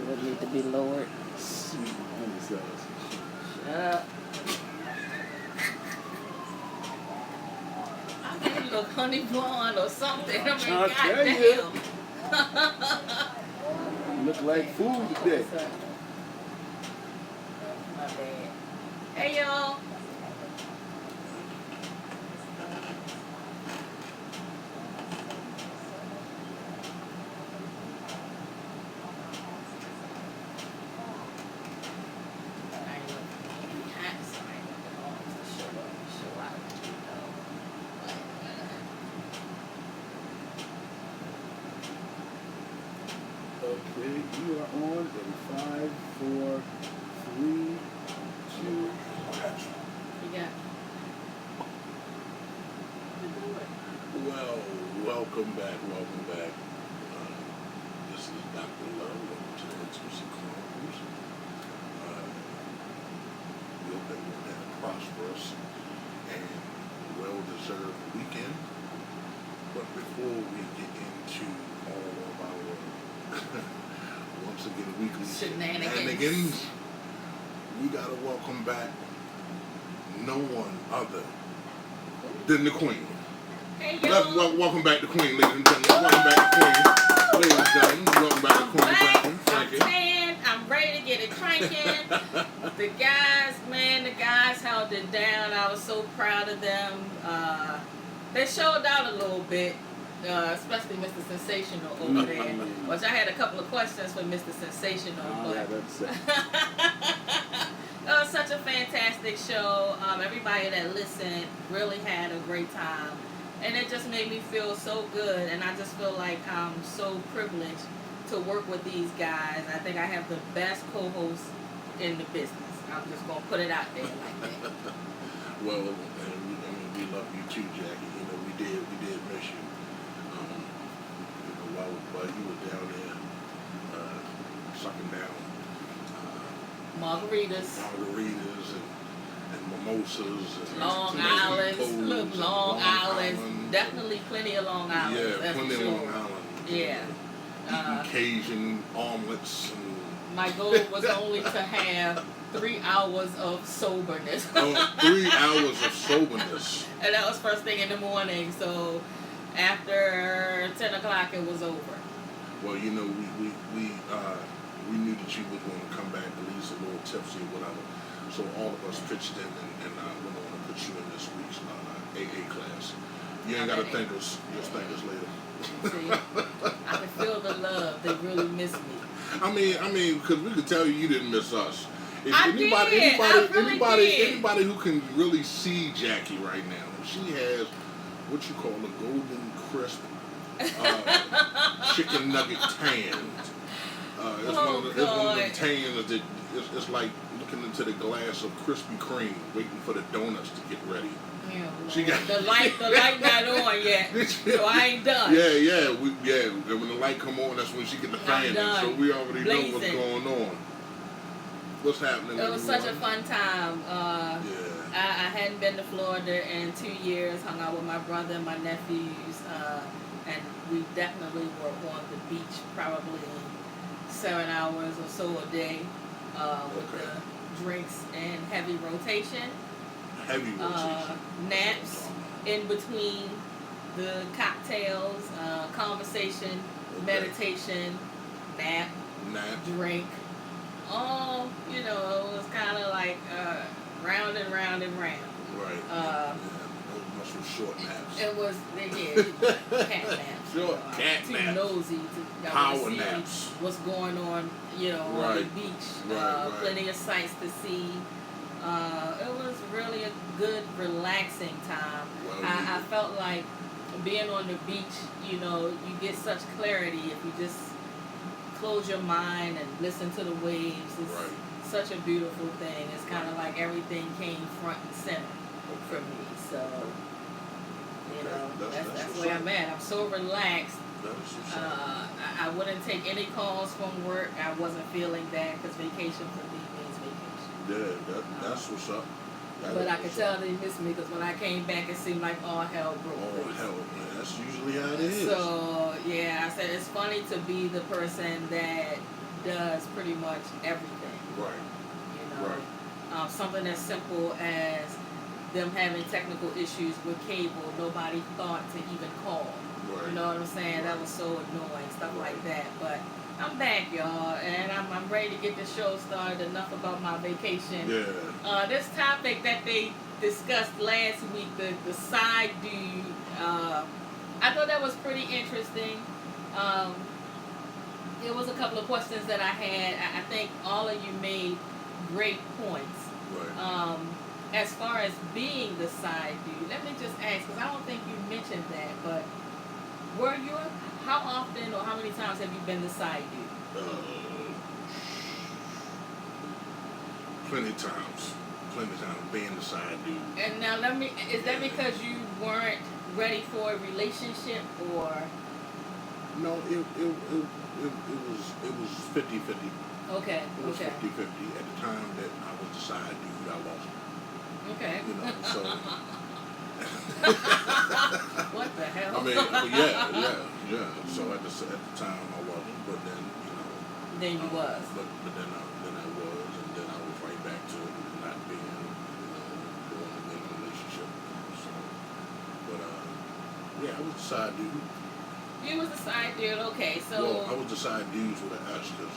Would need to be lowered. Shut up. I mean, look honey blonde or something. I mean, I'll tell you. goddamn. Look like food today. My bad. Hey, y'all. Okay, you are on in 5, 4, 3, 2. You got. Well, welcome back. This is Dr. Love. Welcome to the Intimacy Chronicles. We hope everyone had a prosperous and well-deserved weekend. But before we get into all of our once again weekly shenanigans, we gotta welcome back no one other than the Queen. Hey, y'all. Welcome back to Queen, ladies and gentlemen. Welcome back to Queen, ladies and gentlemen. Welcome back to Queen. I'm tan. I'm ready to get it cranking. The guys held it down. I was so proud of them. They showed out a little bit. Especially Mr. Sensational over there, which I had a couple of questions for Mr. Sensational. But it was such a fantastic show. Everybody that listened really had a great time, and it just made me feel so good. And I just feel like I'm so privileged to work with these guys. I think I have the best co-host in the business. I'm just gonna put it out there like that. Well, we love you too, Jackie. You know, we did miss you. While you were down there sucking down margaritas and mimosas and Long Island, Long Island, definitely plenty of Long Island. Yeah, plenty of Long Island. Yeah. Cajun omelets. And my goal was only to have 3 hours of soberness. 3 hours of soberness. And that was first thing in the morning. So after 10 o'clock, it was over. Well, you know, we knew that you were going to come back at least a little tipsy or whatever. So all of us pitched in and we're going to put you in this week's AA class. You ain't got to thank us. Just thank us later. See, I can feel the love. They really miss me. I mean, because we could tell you didn't miss us. If anybody who can really see Jackie right now, she has what you call a golden crisp chicken nugget tan. It's one of them tans that it's like looking into the glass of Krispy Kreme, waiting for the donuts to get ready. Yeah, she got the light not on yet, so I ain't done. Yeah. When the light come on, that's when she get the fan in. So we already know what's going on. What's happening? It was such a fun time. Yeah. I hadn't been to Florida in 2 years. Hung out with my brother and my nephews, and we definitely were on the beach probably 7 hours or so a day with the drinks and heavy rotation. Naps in between the cocktails, conversation, meditation, nap, drink. All, it was kind of like round and round and round. Right. Those were short naps. It was, cat naps. Short cat too naps. nosy to Power see naps. what's going on, on the beach. Right. Plenty of sights to see. It was really a good, relaxing time. Well, I felt like being on the beach, you get such clarity if you just close your mind and listen to the waves. It's such a beautiful thing. It's kind of like everything came front and center for me. So, that's where I'm at. I'm so relaxed. I wouldn't take any calls from work. I wasn't feeling that because vacation for me means vacation. Yeah, that's what's up. But I could tell they missed me because when I came back, it seemed like all hell broke Oh, loose. hell, man. That's usually how it is. So, yeah, I said it's funny to be the person that does pretty much everything. Right. You know, Right. Something as simple as them having technical issues with cable, nobody thought to even call. Right. You know what I'm saying? Right. That was so annoying, stuff Right. like that. But I'm back, y'all, and I'm ready to get the show started. Enough about my vacation. Yeah. This topic that they discussed last week, the side dude, I thought that was pretty interesting. There was a couple of questions that I had. I think all of you made great points. Right. As far as being the side dude, let me just ask, because I don't think you mentioned that, but how often or how many times have you been the side dude? Plenty of times. Being the side dude. And now is that because you weren't ready for a relationship, or? No, it was 50-50. Okay. It was 50-50. At the time that I was the side dude, I wasn't. Okay. You know, so. What the hell? I mean, yeah. So at the time I wasn't, but then Then you was. But then I was, and then I was right back to not being, going in a relationship. So, but yeah, I was the side dude. You was the side dude. Okay, so. Well, I was the side dudes with an S, because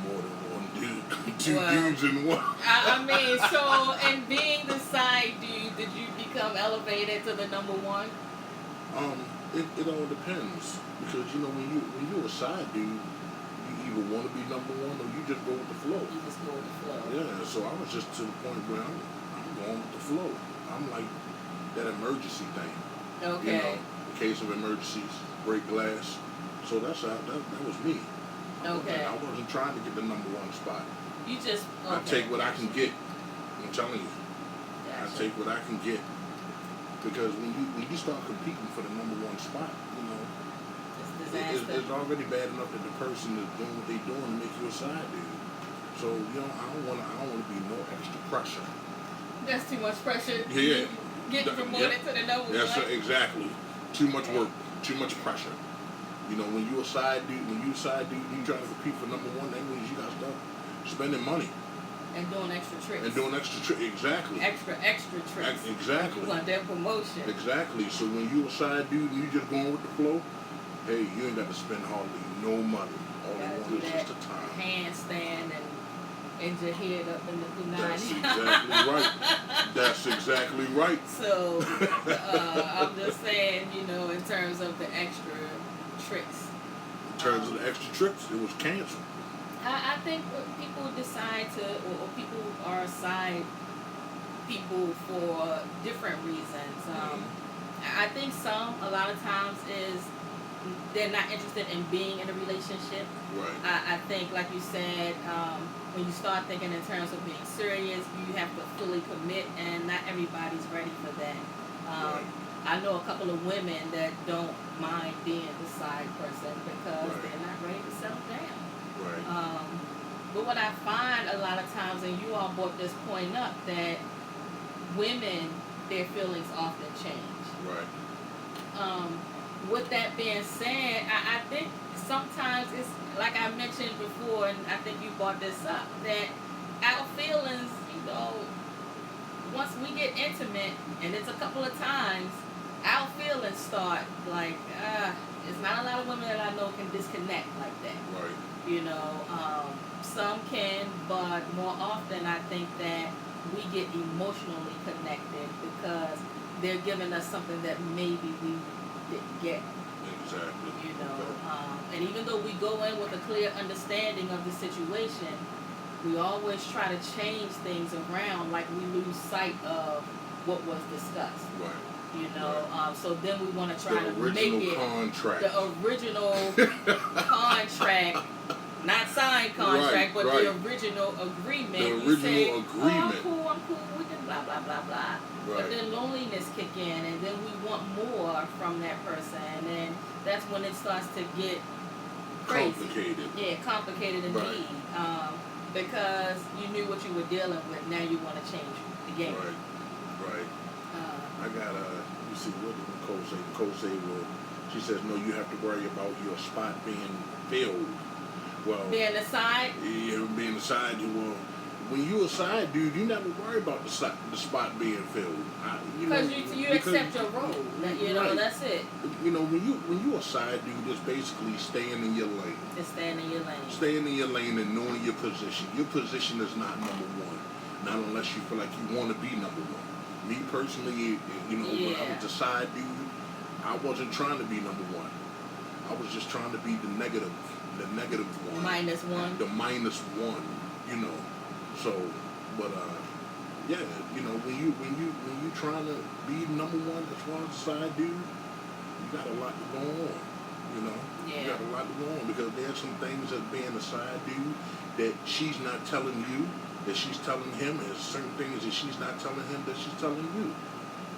more than one dude, two dudes in one. I mean, so in being the side dude, did you become elevated to the number one? It all depends, because when you're a side dude, you either want to be number one or you just go with the flow. You just go with the flow. Yeah, so I was just to the point where I'm going with the flow. I'm like that emergency thing. Okay. In case of emergencies, break glass. So that was me. Okay. I wasn't trying to get the number one spot. You just. Okay. I take what I can get. I'm telling you. Gotcha. I take what I can get. Because when you start competing for the number one spot, it's already bad enough that the person is doing what they're doing to make you a side dude. So I don't want to be no extra pressure. That's too much pressure. Yeah. Get promoted to the number one. That's exactly. Too much work. Too much pressure. When you're a side dude, you trying to compete for number one, that means you got to start spending money. And doing extra tricks. Exactly. Extra tricks. Exactly. You want that promotion. Exactly. So when you a side dude and you just going with the flow, hey, you ain't got to spend hardly no money. All you want is just the time. Handstand and your head up in the punani. That's exactly right. So, I'm just saying, in terms of the extra tricks. In terms of the extra tricks, it was canceled. I think people decide to, or people are side people for different reasons. I think a lot of times is they're not interested in being in a relationship. Right. I think, like you said, when you start thinking in terms of being serious, you have to fully commit, and not everybody's ready for that. Right. I know a couple of women that don't mind being the side person because they're not ready to settle down. Right. But what I find a lot of times, and you all brought this point up, that women, their feelings often change. Right. With that being said, I think sometimes it's, like I mentioned before, and I think you brought this up, that our feelings, once we get intimate, and it's a couple of times, our feelings start like, it's not a lot of women that I know can disconnect like that. Right. Some can, but more often I think that we get emotionally connected because they're giving us something that maybe we didn't get. Exactly. And even though we go in with a clear understanding of the situation, we always try to change things around, like we lose sight of what was discussed. Right. So then we want to try to make it contract. the original contract, not signed contract, but the original agreement. The original agreement. Oh, I'm cool, we can blah, blah, blah, blah. Right. But then loneliness kick in, and then we want more from that person, and that's when it starts to get crazy. Complicated. Yeah, complicated indeed. Right. because you knew what you were dealing with. Now you want to change the game. Right. I got you see, what did Nicole say? Nicole say, well, she says, no, you have to worry about your spot being filled. Well, being the side. Yeah, being the side. Well, when you a side dude, you never worry about the spot being filled. Because you accept your role. You know, right. That's it. You know, when you a side dude, it's basically staying in your lane. It's staying in your lane. Staying in your lane and knowing your position. Your position is not number one, not unless you feel like you want to be number one. Me personally, you know, when I was a side dude, I wasn't trying to be number one. I was just trying to be the negative one. Minus one. The minus one, you know. So, but yeah, you know, when you trying to be number one as far as a side dude, you got a lot to go on. You know, you got a lot to go on because there's some things that being a side dude that she's not telling you, that she's telling him, and certain things that she's not telling him that she's telling you.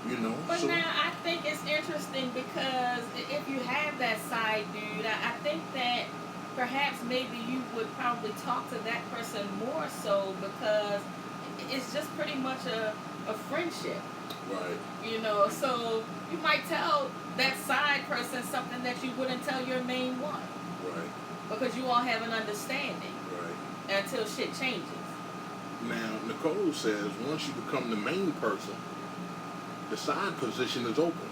You know. But so, now I think it's interesting because if you have that side dude, I think that perhaps maybe you would probably talk to that person more so because it's just pretty much a friendship. Right. You know, so you might tell that side person something that you wouldn't tell your main one. Right. Because you all have an understanding. Right. Until shit changes. Now, Nicole says once you become the main person, the side position is open.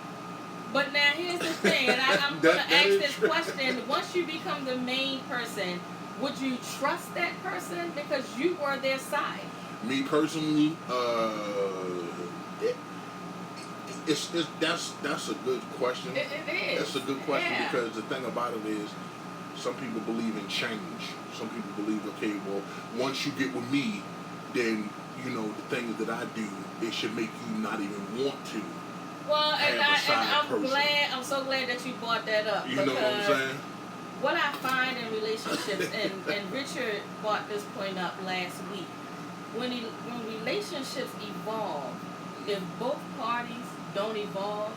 But now here's the thing, and I'm going to ask this question. Once you become the main person, would you trust that person because you were their side? Me personally, that's a good question. It is. That's a good question because the thing about it is, some people believe in change. Some people believe, okay, well, once you get with me, then you know the things that I do, it should make you not even want to. Well, I'm so glad that you brought that up. You know what I'm saying? What I find in relationships, and Richard brought this point up last week, when relationships evolve, if both parties don't evolve,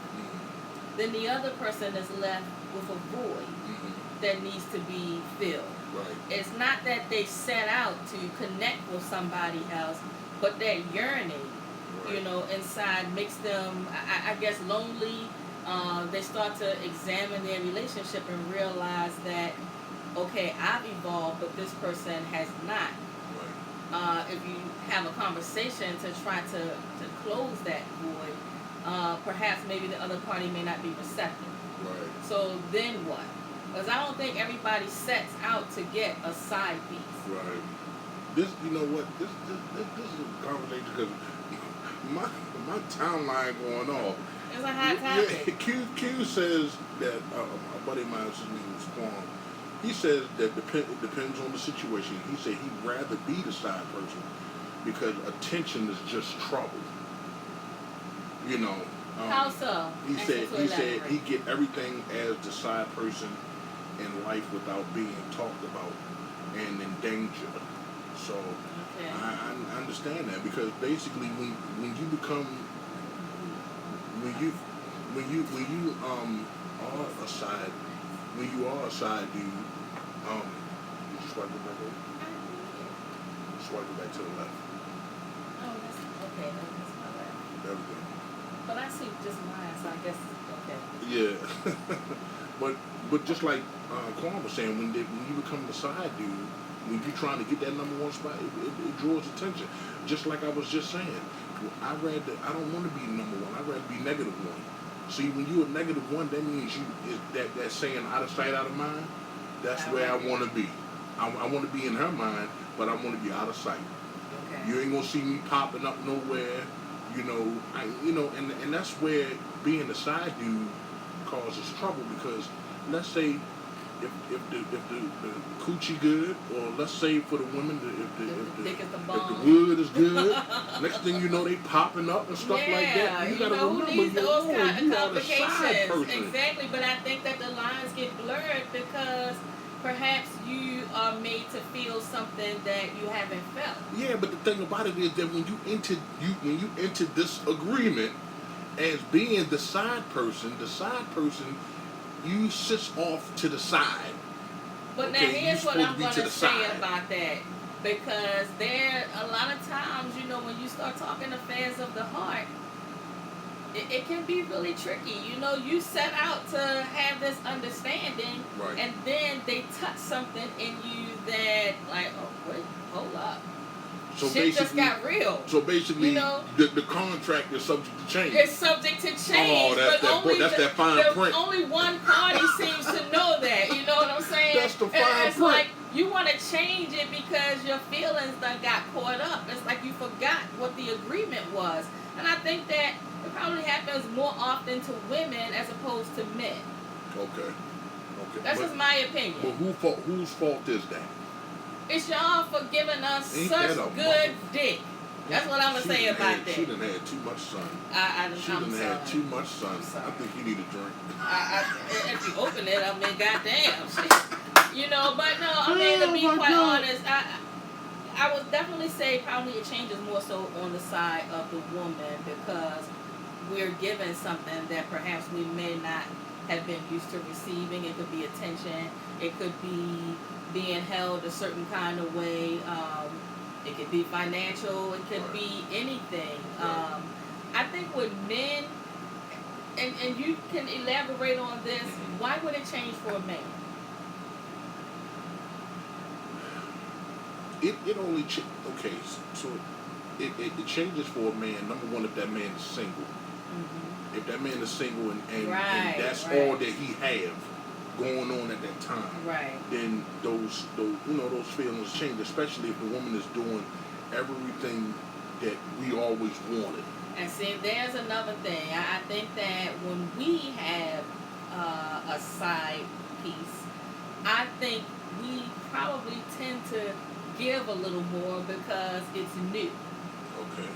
then the other person is left with a void that needs to be filled. Right. It's not that they set out to connect with somebody else, but that yearning, you know, inside makes them, I guess, lonely. They start to examine their relationship and realize that, okay, I've evolved, but this person has not. Right. If you have a conversation to try to close that void, perhaps maybe the other party may not be receptive. Right. So then what? Because I don't think everybody sets out to get a side piece. Right. This, you know what? This is a conversation because my timeline going off. It's a hot topic. Yeah, Q says that a buddy of mine, his name was Quan. He says that it depends on the situation. He said he'd rather be the side person because attention is just trouble. You know. How so? He said he get everything as the side person in life without being talked about and in danger. So I understand that because basically when you become are a side dude, you swipe it back over. Swipe it back to the left. Oh, that's okay. That's my left. There we go. But I see just mine, so I guess okay. Yeah, but just like Quan was saying, when you become the side dude, when you're trying to get that number one spot, it draws attention. Just like I was just saying, I don't want to be number one. I'd rather be negative one. See, when you're a negative one, that means that saying out of sight, out of mind. That's where I want to be. I want to be in her mind, but I want to be out of sight. Okay. You ain't gonna see me popping up nowhere. You know, and that's where being a side dude causes trouble because let's say if the coochie good, or let's say for the women if the wood is good, next thing you know they popping up and stuff like that. You gotta remember who needs those kind of are the side person. Exactly, but I think that the lines get blurred because perhaps you are made to feel something that you haven't felt. Yeah, but the thing about it is that when you enter this agreement as being the side person you sits off to the side. But now here's what I'm going to say about that. because there a lot of times, you know, when you start talking affairs of the heart, it can be really tricky. You know, you set out to have this understanding, Right. and then they touch something in you that, like, oh wait, hold up, So shit just basically, got real. so basically, You know? the contract is subject to change. It's subject to change, Oh, that's but only that's that fine print. only one party seems to know that. You know what I'm saying? That's the fine It's print. like you want to change it because your feelings done got caught up. It's like you forgot what the agreement was, and I think that it probably happens more often to women as opposed to men. Okay. That's just my opinion. But whose fault is that? It's y'all for giving us Ain't such that a good dick. That's what I'm gonna She say done about had- that. She done had too much sun. I'm She done sorry. had too much sun. sorry. I think you need a drink. If you open it, I mean, goddamn, shit. You know, but no, I mean, to be quite honest, I would definitely say probably it changes more so on the side of the woman because we're given something that perhaps we may not have been used to receiving. It could be attention. It could be being held a certain kind of way. It could be financial. It could Right. be anything. Right. I think with men, and you can elaborate on this, Mhm. why would it change for a man? It only okay. So it changes for a man. Number one, if that man is single. Mm-hmm. If that man is single and Right, that's right. all that he have going on at that time, Right. then those those feelings change, especially if the woman is doing everything that we always wanted. And see, there's another thing. I think that when we have a side piece, I think we probably tend to give a little more because it's new. Okay.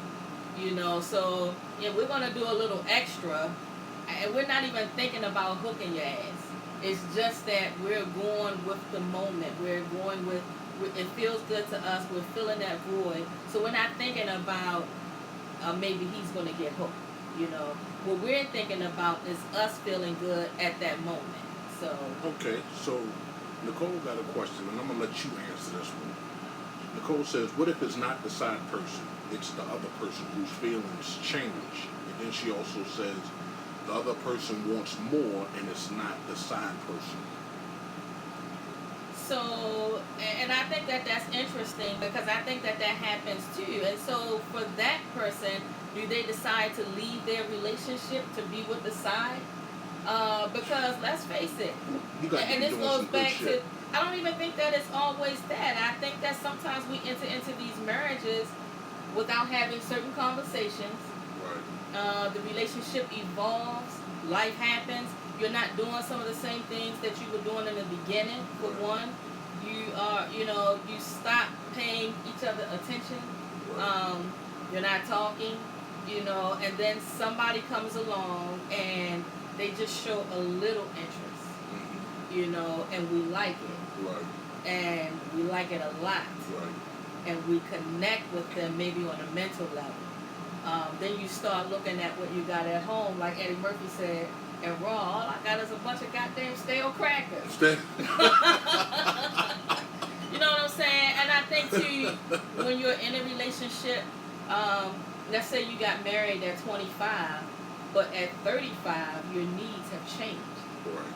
You know, so yeah, we're gonna do a little extra, and we're not even thinking about hooking your ass. It's just that we're going with the moment. We're going with it feels good to us. We're filling that void, so we're not thinking about maybe he's gonna get hooked. You know, what we're thinking about is us feeling good at that moment. So Okay. So Nicole got a question, and I'm gonna let you answer this one. Nicole says, "What if it's not the side person? It's the other person whose feelings change." And then she also says, "The other person wants more, and it's not the side person." So, and I think that that's interesting because I think that happens too. And so, for that person, do they decide to leave their relationship to be with the side? Because let's face it, You got to and be this doing goes some good back to, shit. I don't even think that it's always that. I think that sometimes we enter into these marriages without having certain conversations. Right. The relationship evolves, life happens. You're not doing some of the same things that you were doing in the beginning. For Right. one, you are, you know, you stop paying each other attention. Right. You're not talking, you know, and then somebody comes along and they just show a little interest, Mhm. you know, and we like it, Right. and we like it a lot, Right. and we connect with them maybe on a mental level. Then you start looking at what you got at home, like Eddie Murphy said, and raw, all I got is a bunch of goddamn stale crackers. You know what I'm saying? And I think too, when you're in a relationship, let's say you got married at 25, but at 35, your needs have changed. Right.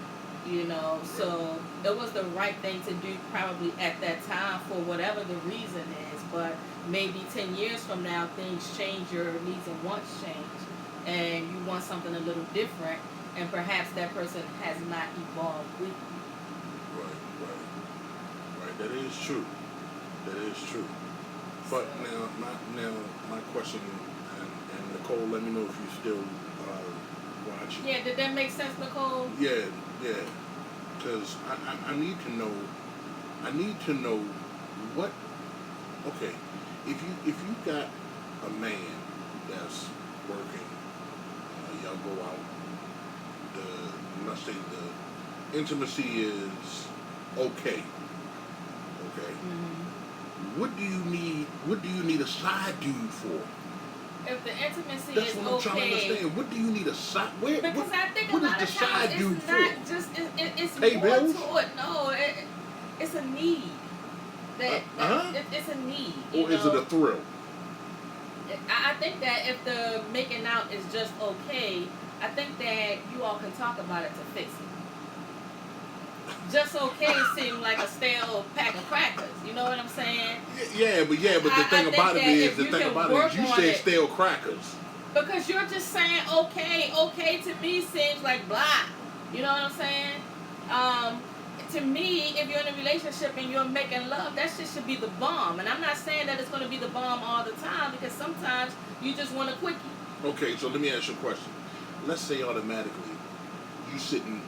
You know, so it was the right thing to do probably at that time for whatever the reason is. But maybe 10 years from now, things change, your needs and wants change, and you want something a little different, and perhaps that person has not evolved with you. Right. That is true. That is true. But now my question, and Nicole, let me know if you still watching. Yeah, did that make sense, Nicole? Yeah. Because I need to know. I need to know what. Okay, if you got a man that's working, y'all go out. Let's say the intimacy is okay. Okay. Mm-hmm. What do you need a side dude for? If the intimacy That's is what I'm trying to okay, understand. What do you need a side? because I think a what lot is of the times side dude it's for? not just it's Pay more bills? to it. No, it's a need. It's a need. Or is it a thrill? I think that if the making out is just okay, I think that you all can talk about it to fix it. Just okay seems like a stale pack of crackers. You know what I'm saying? Yeah, but the thing about it is you said stale crackers. Because you're just saying okay. Okay to me seems like blah. You know what I'm saying? To me, if you're in a relationship and you're making love, that shit should be the bomb. And I'm not saying that it's going to be the bomb all the time, because sometimes you just want a quickie. Okay, so let me ask you a question. Let's say automatically you sitting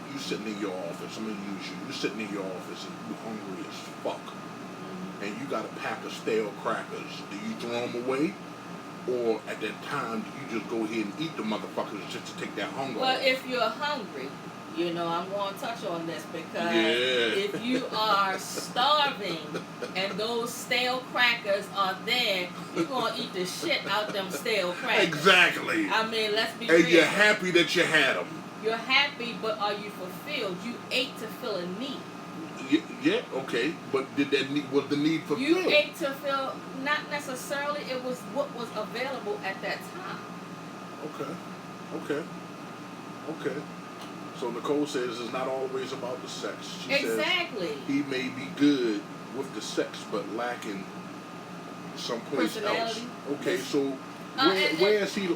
in your office. I'm gonna use you. You're sitting in your office and you're hungry as fuck, and you got a pack of stale crackers. Do you throw them away, or at that time do you just go ahead and eat the motherfuckers just to take that hunger off? Well, if you're hungry, I'm going to touch on this, because if you are starving and those stale crackers are there, you're going to eat the shit out them stale crackers. Exactly. I mean, let's be real. And you're happy that you had them. You're happy, but are you fulfilled? You ate to fill a need. Yeah, okay. But was the need fulfilled? You ate to fill, not necessarily. It was what was available at that time. Okay. So Nicole says it's not always about the sex. She exactly. says he may be good with the sex, but lacking someplace else. Okay, so where is he?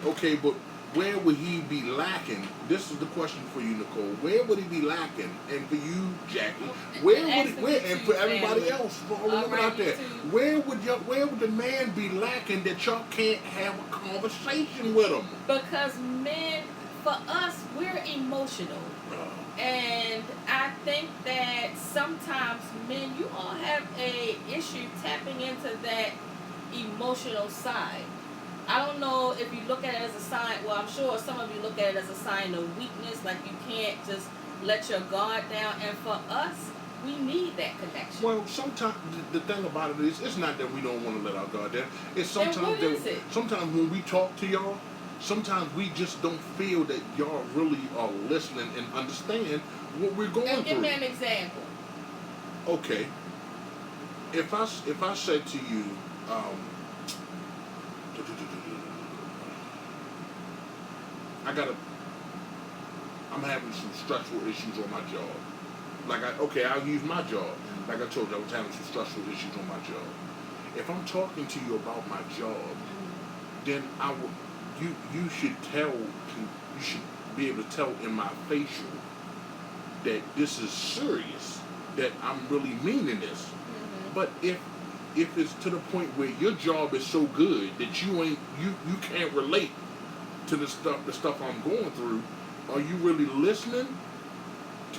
Okay, but where would he be lacking? This is the question for you, Nicole. Where would he be lacking? And for you, Jackie, and for everybody else, for all the women out there, where would the man be lacking that y'all can't have a conversation with him? Because men, for us, we're emotional. And I think that sometimes men, you all have a issue tapping into that emotional side. I don't know if you look at it as a sign. Well, I'm sure some of you look at it as a sign of weakness, like you can't just let your guard down. And for us, we need that connection. Well, sometimes the thing about it is, it's not that we don't want to let our guard down. It's sometimes sometimes when we talk to y'all, sometimes we just don't feel that y'all really are listening and understand what we're going through. Give me an example. Okay. If I said to you, I'm having some stressful issues on my job. I'll use my job. Like I told you, I was having some stressful issues on my job. If I'm talking to you about my job, then you should be able to tell in my facial that this is serious, that I'm really meaning this. But if it's to the point where your job is so good that you can't relate to the stuff I'm going through, are you really listening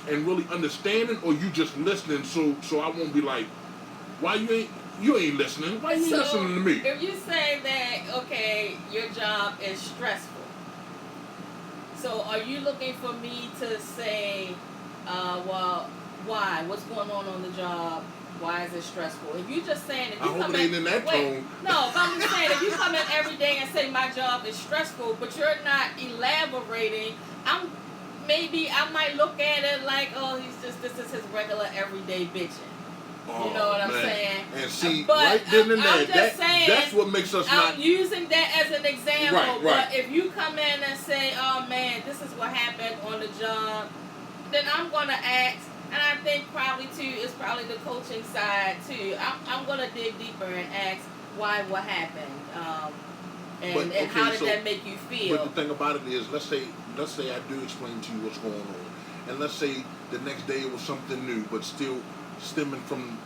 and really understanding, or you just listening so I won't be like, why you ain't listening? Why you ain't listening to me? If you say that, okay, your job is stressful, so are you looking for me to say, well, why? What's going on the job? Why is it stressful? If you just saying, if you come in that tone. No, if I'm just saying, if you come in every day and say my job is stressful, but you're not elaborating, I might look at it like, oh, this is his regular everyday bitching. You know what I'm saying? And see, right then and there, that's what makes us I'm using that as an example. Right. But if you come in and say, oh man, this is what happened on the job, then I'm going to ask. And I think probably too, it's probably the coaching side too. I'm going to dig deeper and ask what happened, and how did that make you feel. But the thing about it is, let's say I do explain to you what's going on, and let's say the next day it was something new, but still stemming from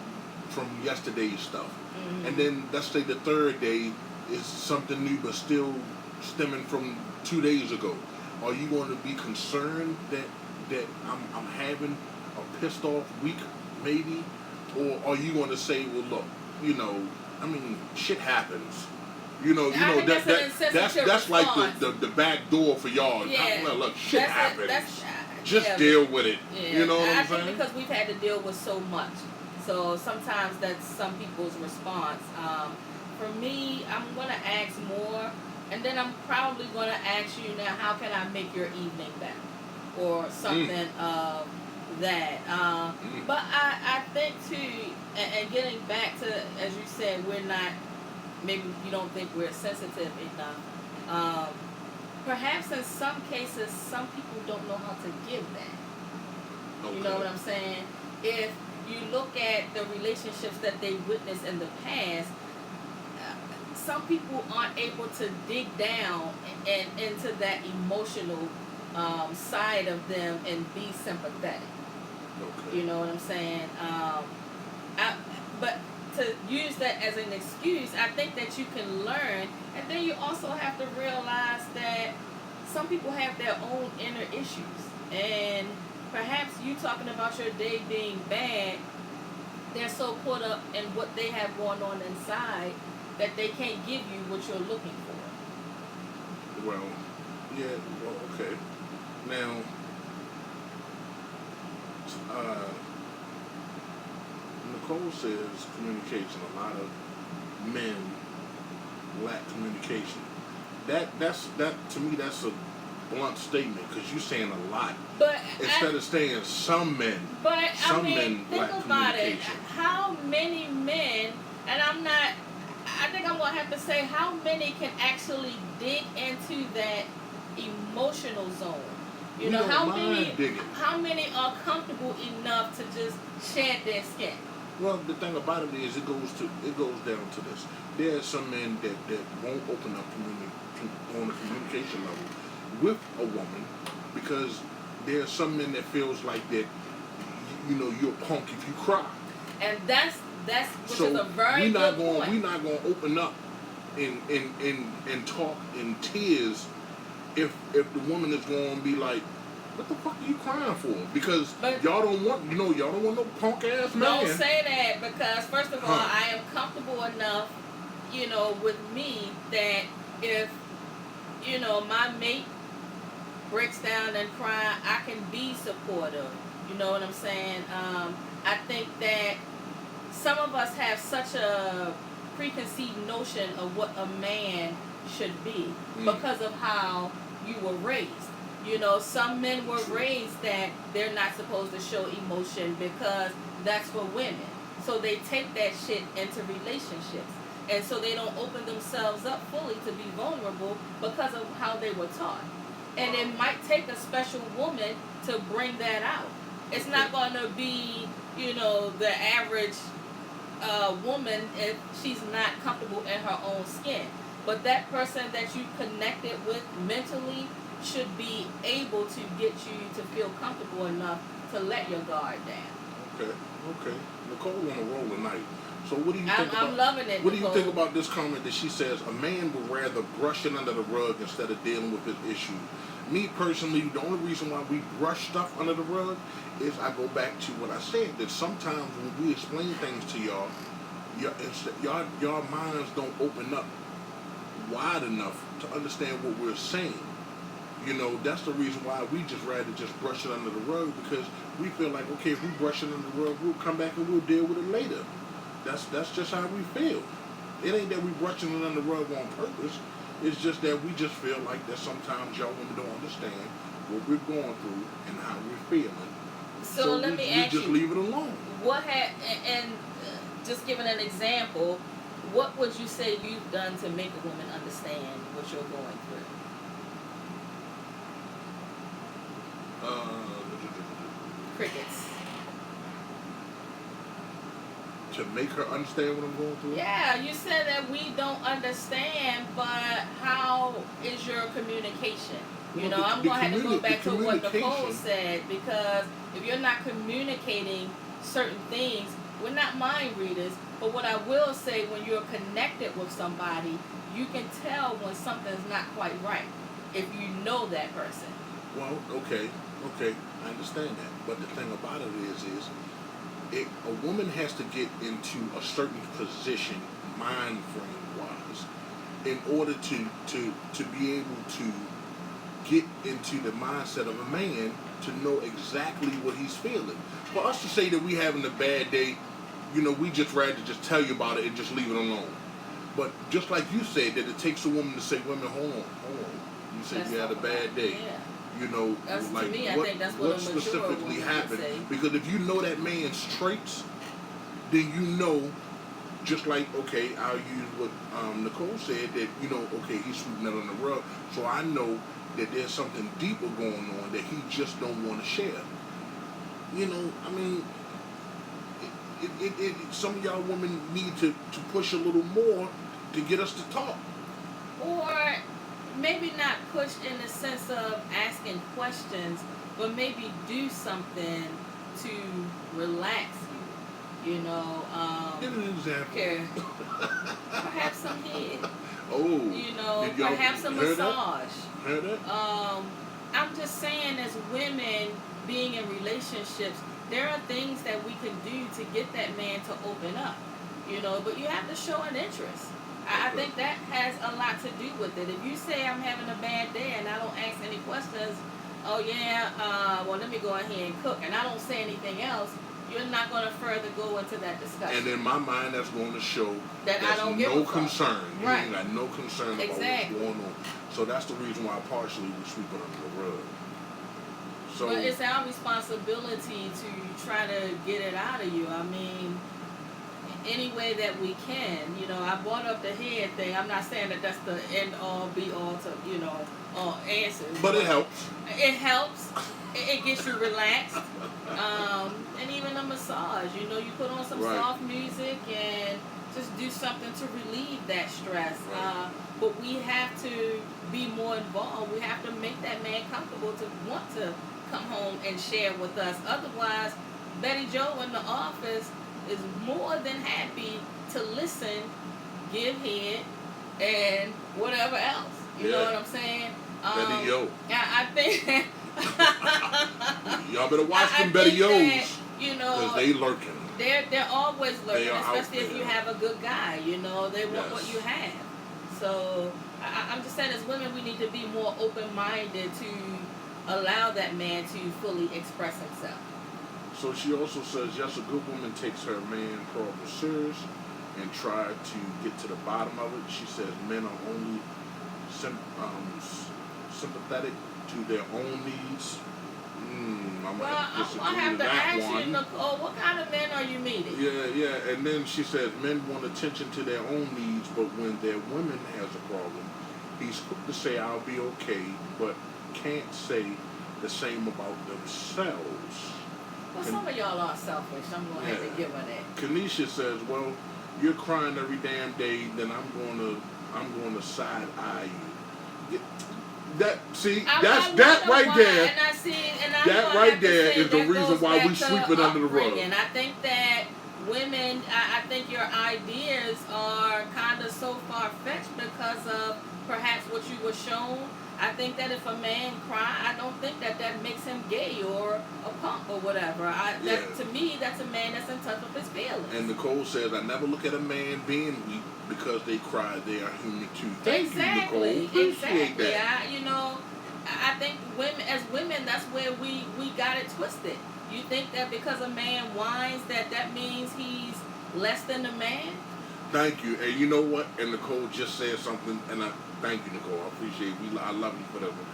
yesterday's stuff, and then let's say the third day is something new, but still stemming from 2 days ago. Are you going to be concerned that I'm having a pissed off week, maybe? Or are you going to say, well, look, shit happens. That's like the back door for y'all. Yeah. Look, shit happens. Just deal with it. Yeah. You know what I'm saying? I saying? think because we've had to deal with so much. So sometimes that's some people's response. For me, I'm going to ask more. And then I'm probably going to ask you now, how can I make your evening better? Or something of that. But I think too, and getting back to, as you said, we're not, maybe you don't think we're sensitive enough. Perhaps in some cases, some people don't know how to give that. Okay. You know what I'm saying? If you look at the relationships that they witnessed in the past, some people aren't able to dig down and into that emotional side of them and be sympathetic. Okay. You know what I'm saying? But to use that as an excuse, I think that you can learn, and then you also have to realize that some people have their own inner issues, and perhaps you talking about your day being bad, they're so caught up in what they have going on inside that they can't give you what you're looking for. Well, yeah. Well, okay. Now, Nicole says communication. A lot of men lack communication. That to me, that's a blunt statement because you're saying a lot. But instead of saying some men, but some I mean, men think lack about it. communication. How many men? And I think I'm gonna have to say how many can actually dig into that emotional zone. You We know, don't mind digging. how many are comfortable enough to just shed their skin? Well, the thing about it is, it goes down to this. There are some men that won't open up on a communication level with a woman because there are some men that feels like that. You know, you're a punk if you cry. And that's which So is a very good point. we're not going to open up and talk in tears if the woman is going to be like, what the fuck are you crying for? Because y'all don't want no punk ass man. Don't say that because first of all, I am comfortable enough, with me that if, my mate breaks down and cry, I can be supportive. You know what I'm saying? I think that some of us have such a preconceived notion of what a man should be because of how you were raised. Some men were raised that they're not supposed to show emotion because that's for women. So they take that shit into relationships. And so they don't open themselves up fully to be vulnerable because of how they were taught. And it might take a special woman to bring that out. It's not going to be, the average woman if she's not comfortable in her own skin. But that person that you connected with mentally should be able to get you to feel comfortable enough to let your guard down. Okay. Nicole on a roll tonight. So what do you think I'm loving it, What Nicole. do you think about this comment that she says a man would rather brush it under the rug instead of dealing with his issue? Me personally, the only reason why we brush stuff under the rug is I go back to what I said, that sometimes when we explain things to y'all minds don't open up wide enough to understand what we're saying. That's the reason why we just rather just brush it under the rug, because we feel like, okay, if we brush it under the rug, we'll come back and we'll deal with it later. That's just how we feel. It ain't that we brushing it under the rug on purpose. It's just that we just feel like that sometimes y'all women don't understand what we're going through and how we're feeling. So let me ask you. We just leave it alone. Just giving an example, what would you say you've done to make a woman understand what you're going through? Crickets. To make her understand what I'm going through? Yeah, you said that we don't understand, but how is your communication? I'm going to have to go back to what Nicole said, because if you're not communicating certain things, we're not mind readers, but what I will say, when you're connected with somebody, you can tell when something's not quite right if you know that person. Well, okay, I understand that. But the thing about it is a woman has to get into a certain position, mind frame wise, in order to be able to get into the mindset of a man to know exactly what he's feeling. For us to say that we having a bad day, we just rather just tell you about it and just leave it alone. But just like you said, that it takes a woman to say, women, hold on. You said you had a bad day. Yeah. That's, to me, I think that's what specifically happened. Because if you know that man's traits, then you know, just like, okay, I'll use what Nicole said, that, okay, he's sweeping that on the rug. So I know that there's something deeper going on that he just don't want to share. I mean, some of y'all women need to push a little more to get us to talk. Or maybe not push in the sense of asking questions, but maybe do something to relax you. Give an example. Okay. Perhaps some head. Oh. Perhaps a massage. Heard that? I'm just saying, as women being in relationships, there are things that we can do to get that man to open up. But you have to show an interest. I think that has a lot to do with it. If you say I'm having a bad day and I don't ask any questions, well, let me go ahead and cook, and I don't say anything else, you're not going to further go into that discussion. And in my mind, that's going to show that I don't give no a fuck. concern. Right. You ain't got no concern about what's going on. So that's the reason why partially we sweep it under the rug. So, but it's our responsibility to try to get it out of you. I mean, any way that we can. I brought up the head thing. I'm not saying that that's the end all be all to answers. But it helps. It helps. It gets you relaxed. And even a massage. You put on some soft music and just do something to relieve that stress. Right. But we have to be more involved. We have to make that man comfortable to want to come home and share with us. Otherwise, Betty Joe in the office is more than happy to listen, give head, and whatever else. You know what I'm saying? Betty Yo. I think... Y'all better watch them Betty Yo's. Because they lurking. They're always lurking, especially if there. you have a good guy. They want what you have. So I'm just saying, as women, we need to be more open-minded to allow that man to fully express himself. So she also says, yes, a good woman takes her man problem serious and try to get to the bottom of it. She says men are only sympathetic to their own needs. I have to ask you, Nicole, what kind of men are you meeting? Yeah. And then she says men want attention to their own needs, but when their woman has a problem, he's quick to say, I'll be okay, but can't say the same about themselves. Well, some of y'all are selfish. I'm going to have to give her that. Kanisha says, well, you're crying every damn day, then I'm going to side eye you. That's that right there. That right there is the reason why we sweep it under the rug. And I think that women, I think your ideas are kind of so far-fetched because of perhaps what you were shown. I think that if a man cry, I don't think that makes him gay or a punk or whatever. To me, that's a man that's in touch with his feelings. And Nicole says, I never look at a man being weak because they cry. They are human too. Thank you, Nicole. Appreciate that. I think women, that's where we got it twisted. You think that because a man whines that means he's less than a man? Thank you. And you know what? And Nicole just said something, and thank you, Nicole. I appreciate it. I love you for that one.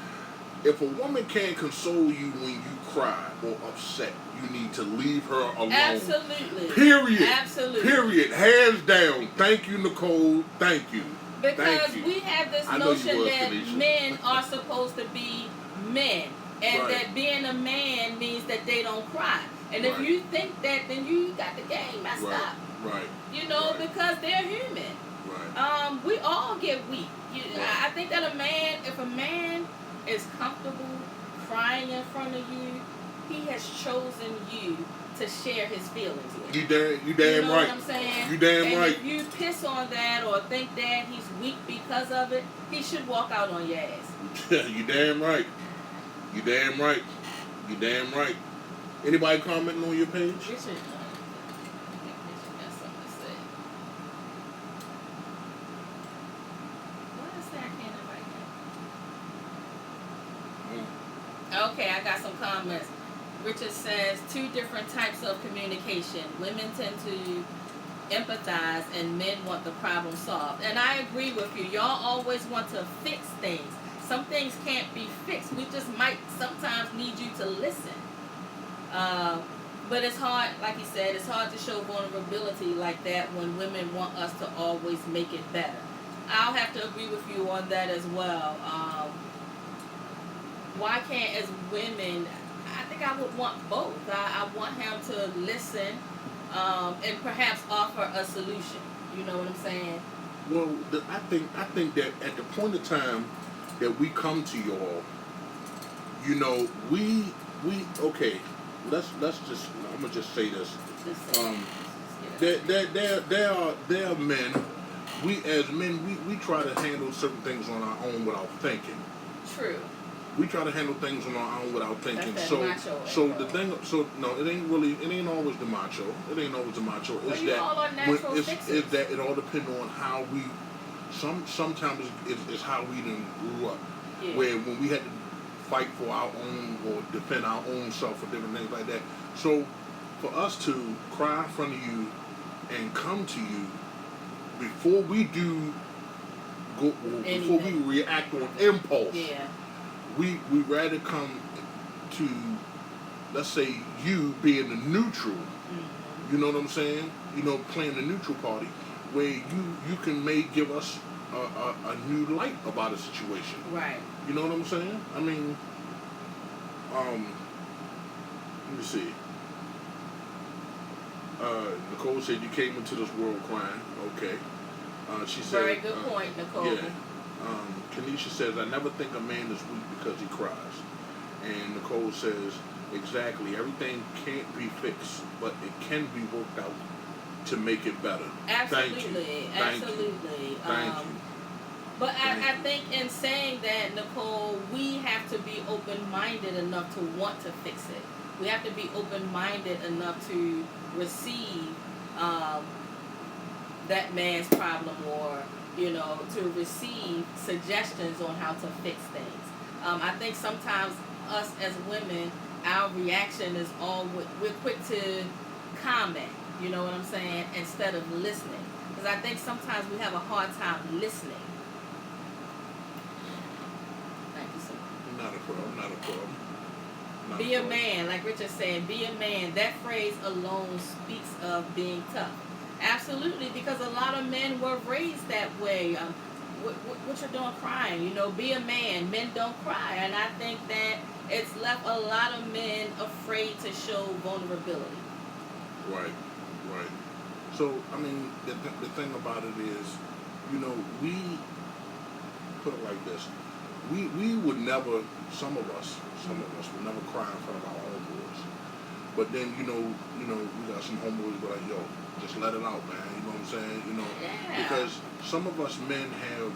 If a woman can't console you when you cry or upset, you need to leave her alone. Absolutely. Period. Absolutely. Period. Hands down. Thank you, Nicole. Thank you. Because we have this notion that men are supposed to be men. And that being a man means that they don't cry. And if you think that, then you got the game messed up. Right. Because they're human. Right. We all get weak. I think that if a man is comfortable crying in front of you, he has chosen you to share his feelings with. You damn right. What I'm saying? You damn right. If you piss on that or think that he's weak because of it, he should walk out on your ass. You damn right. You damn right. You damn right. Anybody commenting on your page? Richard. Okay, I got some comments. Richard says 2 different types of communication. Women tend to empathize and men want the problem solved. And I agree with you. Y'all always want to fix things. Some things can't be fixed. We just might sometimes need you to listen. But it's hard, like you said, it's hard to show vulnerability like that when women want us to always make it better. I'll have to agree with you on that as well. Why can't, as women, I think I would want both. I want him to listen and perhaps offer a solution. You know what I'm saying? Well, I think that at the point of time that we come to y'all, we okay. Let's just I'm gonna just say this. There are men. We as men we try to handle certain things on our own without thinking. True. We try to handle things on our own without thinking. That's So that macho so info. the thing so no, it ain't always the macho. It ain't always the macho. Well, It's you that all are natural fixers. it's that it all depends on how we sometimes it's how we done grew up. Yeah. Where when we had to fight for our own or defend our own self or different things like that. So for us to cry in front of you and come to you before we do go before we react on impulse. Yeah. We rather come to, let's say, you being the neutral. Mm-hmm. You know what I'm saying? Playing the neutral party, where you can give us a new light about a situation. Right. You know what I'm saying? I mean, let me see. Nicole said you came into this world crying. Okay. She said. Very good point, Nicole. Yeah. Kanisha says, I never think a man is weak because he cries. And Nicole says, exactly, everything can't be fixed, but it can be worked out to make it better. Absolutely. Thank Absolutely. you. Thank you. But I think in saying that, Nicole, we have to be open-minded enough to want to fix it. We have to be open-minded enough to receive that man's problem, or to receive suggestions on how to fix things. I think sometimes us as women, our reaction is we're quick to comment, you know what I'm saying, instead of listening. Because I think sometimes we have a hard time listening. Thank you, sir. Not a problem. Be a man, like Richard said, be a man. That phrase alone speaks of being tough. Absolutely, because a lot of men were raised that way. What you're doing crying, be a man. Men don't cry. And I think that it's left a lot of men afraid to show vulnerability. Right. So, I mean, the thing about it is, we put it like this. We would never, some of us would never cry in front of our homeboys. But then, we got some homeboys who are like, yo, just let it out, man. You know what I'm saying? Yeah. Because some of us men have,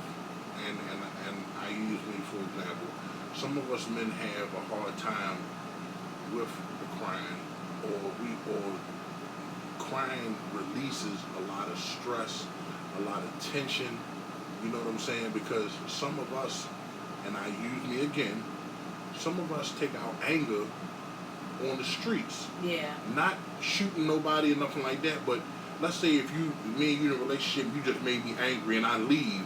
and I use me for example, some of us men have a hard time with the crying, or crying releases a lot of stress, a lot of tension. You know what I'm saying? Because some of us, and I use me again, some of us take our anger on the streets. Yeah. Not shooting nobody or nothing like that, but let's say if me and you in a relationship, you just made me angry and I leave.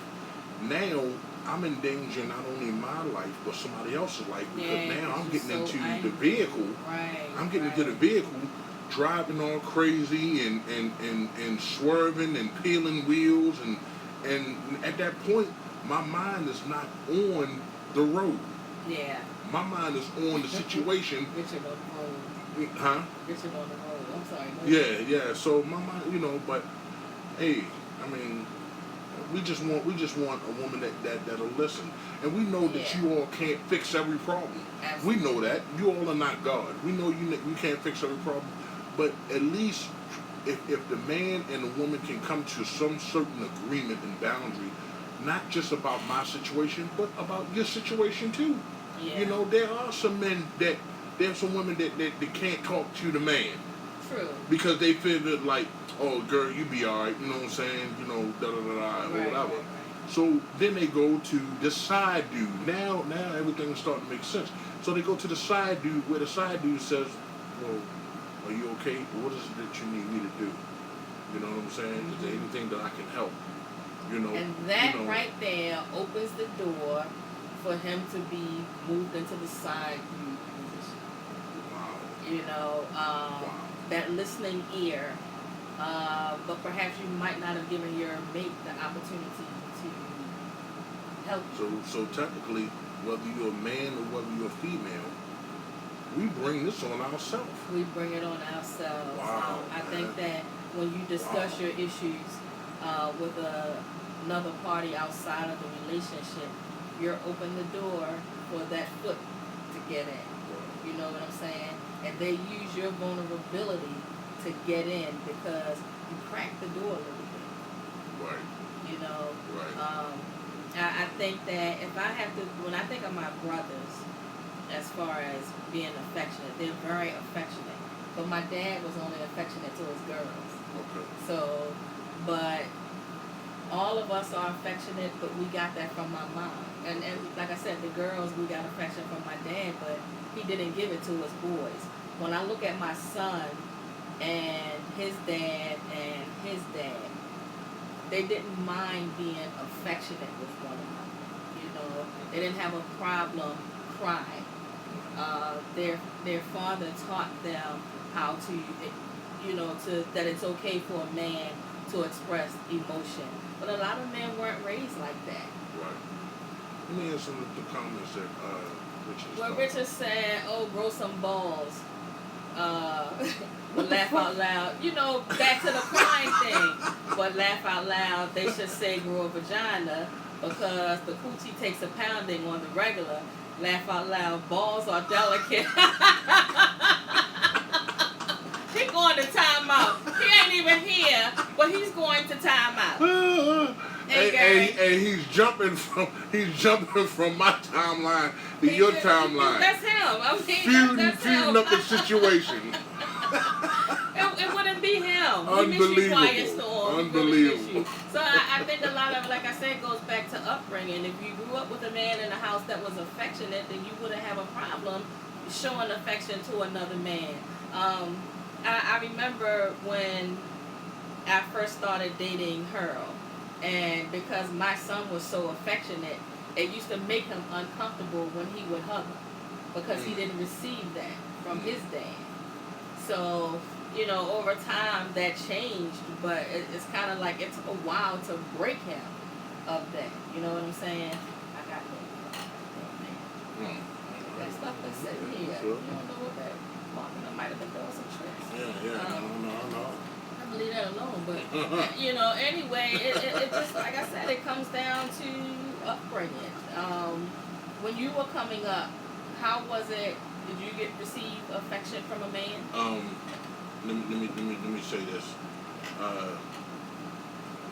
Now I'm in danger not only in my life but somebody else's life, because now I'm getting into the vehicle. Right. I'm getting into the vehicle, driving all crazy and swerving and peeling wheels, and at that point my mind is not on the road. Yeah. My mind is on the situation. Richard on the road. Huh? Richard on the road. I'm sorry. Yeah. So my mind, but hey, I mean, we just want a woman that'll listen, and we know that you all can't fix every problem. Absolutely. We know that you all are not God. We know you can't fix every problem, but at least if the man and the woman can come to some certain agreement and boundary, not just about my situation, but about your situation too. Yeah. There are some men there's some women that can't talk to the man. True. Because they feel that like, oh girl, you be alright, you know what I'm saying, da da da or whatever. Right. So then they go to the side dude. Now everything is starting to make sense. So they go to the side dude, where the side dude says, well, are you okay? What is it that you need me to do? You know what I'm saying? Mm-hmm. Is there anything that I can help? And that right there opens the door for him to be moved into the side group. Wow. Wow. that listening ear, but perhaps you might not have given your mate the opportunity to help you. So technically, whether you're a man or whether you're a female, we bring this on ourselves. We bring it on ourselves. Wow, I think that when you discuss your issues with another party outside of the relationship, you're open the door for that foot to get in. You know what I'm saying? And they use your vulnerability to get in because you crack the door a little bit. Right. You know? Right. I think that if I have to, when I think of my brothers, as far as being affectionate, they're very affectionate. But my dad was only affectionate to his girls. Okay. So, but all of us are affectionate, but we got that from my mom. And like I said, the girls, we got affection from my dad, but he didn't give it to us boys. When I look at my son and his dad, they didn't mind being affectionate with one another. You know, they didn't have a problem crying. Their father taught them how to, you know, that it's okay for a man to express emotion. But a lot of men weren't raised like that. Right. Let me answer the comments that Richard. Well, Richard said, "Oh, grow some balls." But laugh out loud. You know, back to the crying thing. But laugh out loud. They should say grow a vagina because the coochie takes a pounding on the regular. Laugh out loud. Balls are delicate. He going to timeout. He ain't even here, but he's going to timeout. And he's jumping from my timeline to your timeline. That's him. I mean, feuding up the situation. It wouldn't be him. Unbelievable. Unbelievable. So I think a lot of it, like I said, goes back to upbringing. If you grew up with a man in a house that was affectionate, then you wouldn't have a problem showing affection to another man. I remember when I first started dating Harold, and because my son was so affectionate, it used to make him uncomfortable when he would hug him because he didn't receive that from his dad. So, you know, over time that changed, but it's kind of like it took a while to break him of that. You know what I'm saying? I got that. That stuff that's sitting here. You don't know what that walking. I might have been doing some tricks. Yeah. No. I'm leave that alone, but you know, anyway, it just, like I said, it comes down to upbringing. When you were coming up, how was it? Did you receive affection from a man? Let me say this.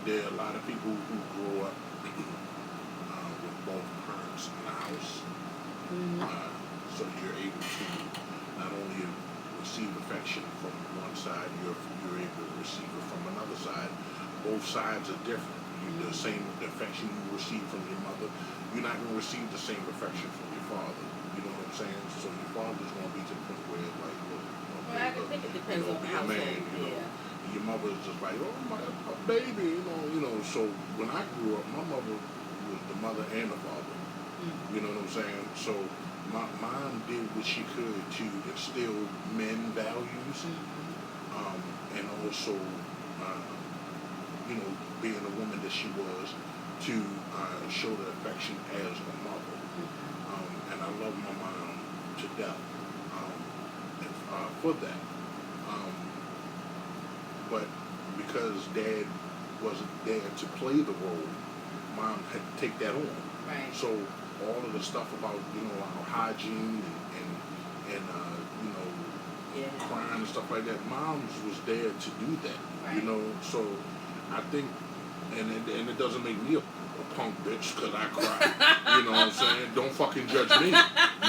There are a lot of people who grow up with both parents in the house, so you're able to not only receive affection from one side, you're able to receive it from another side. Both sides are different. The same affection you receive from your mother, you're not going to receive the same affection from your father. You know what I'm saying? So your father's going to be to the point where, like, look, well, I think it depends on be the a man, you know. Your mother's just like, oh, my baby, you know. So when I grew up, my mother was the mother and the father. You know what I'm saying? So my mom did what she could to instill men values, and also, you know, being a woman that she was, to show the affection as a mother. And I love my mom to death for that. But because Dad wasn't there to play the role, Mom had to take that on. Right. So all of the stuff about, you know, our hygiene and you know, crying and stuff like that, Mom's was there to do that. Right. You know, so I think, and it doesn't make me a punk bitch because I cry. You know what I'm saying? Don't fucking judge me. You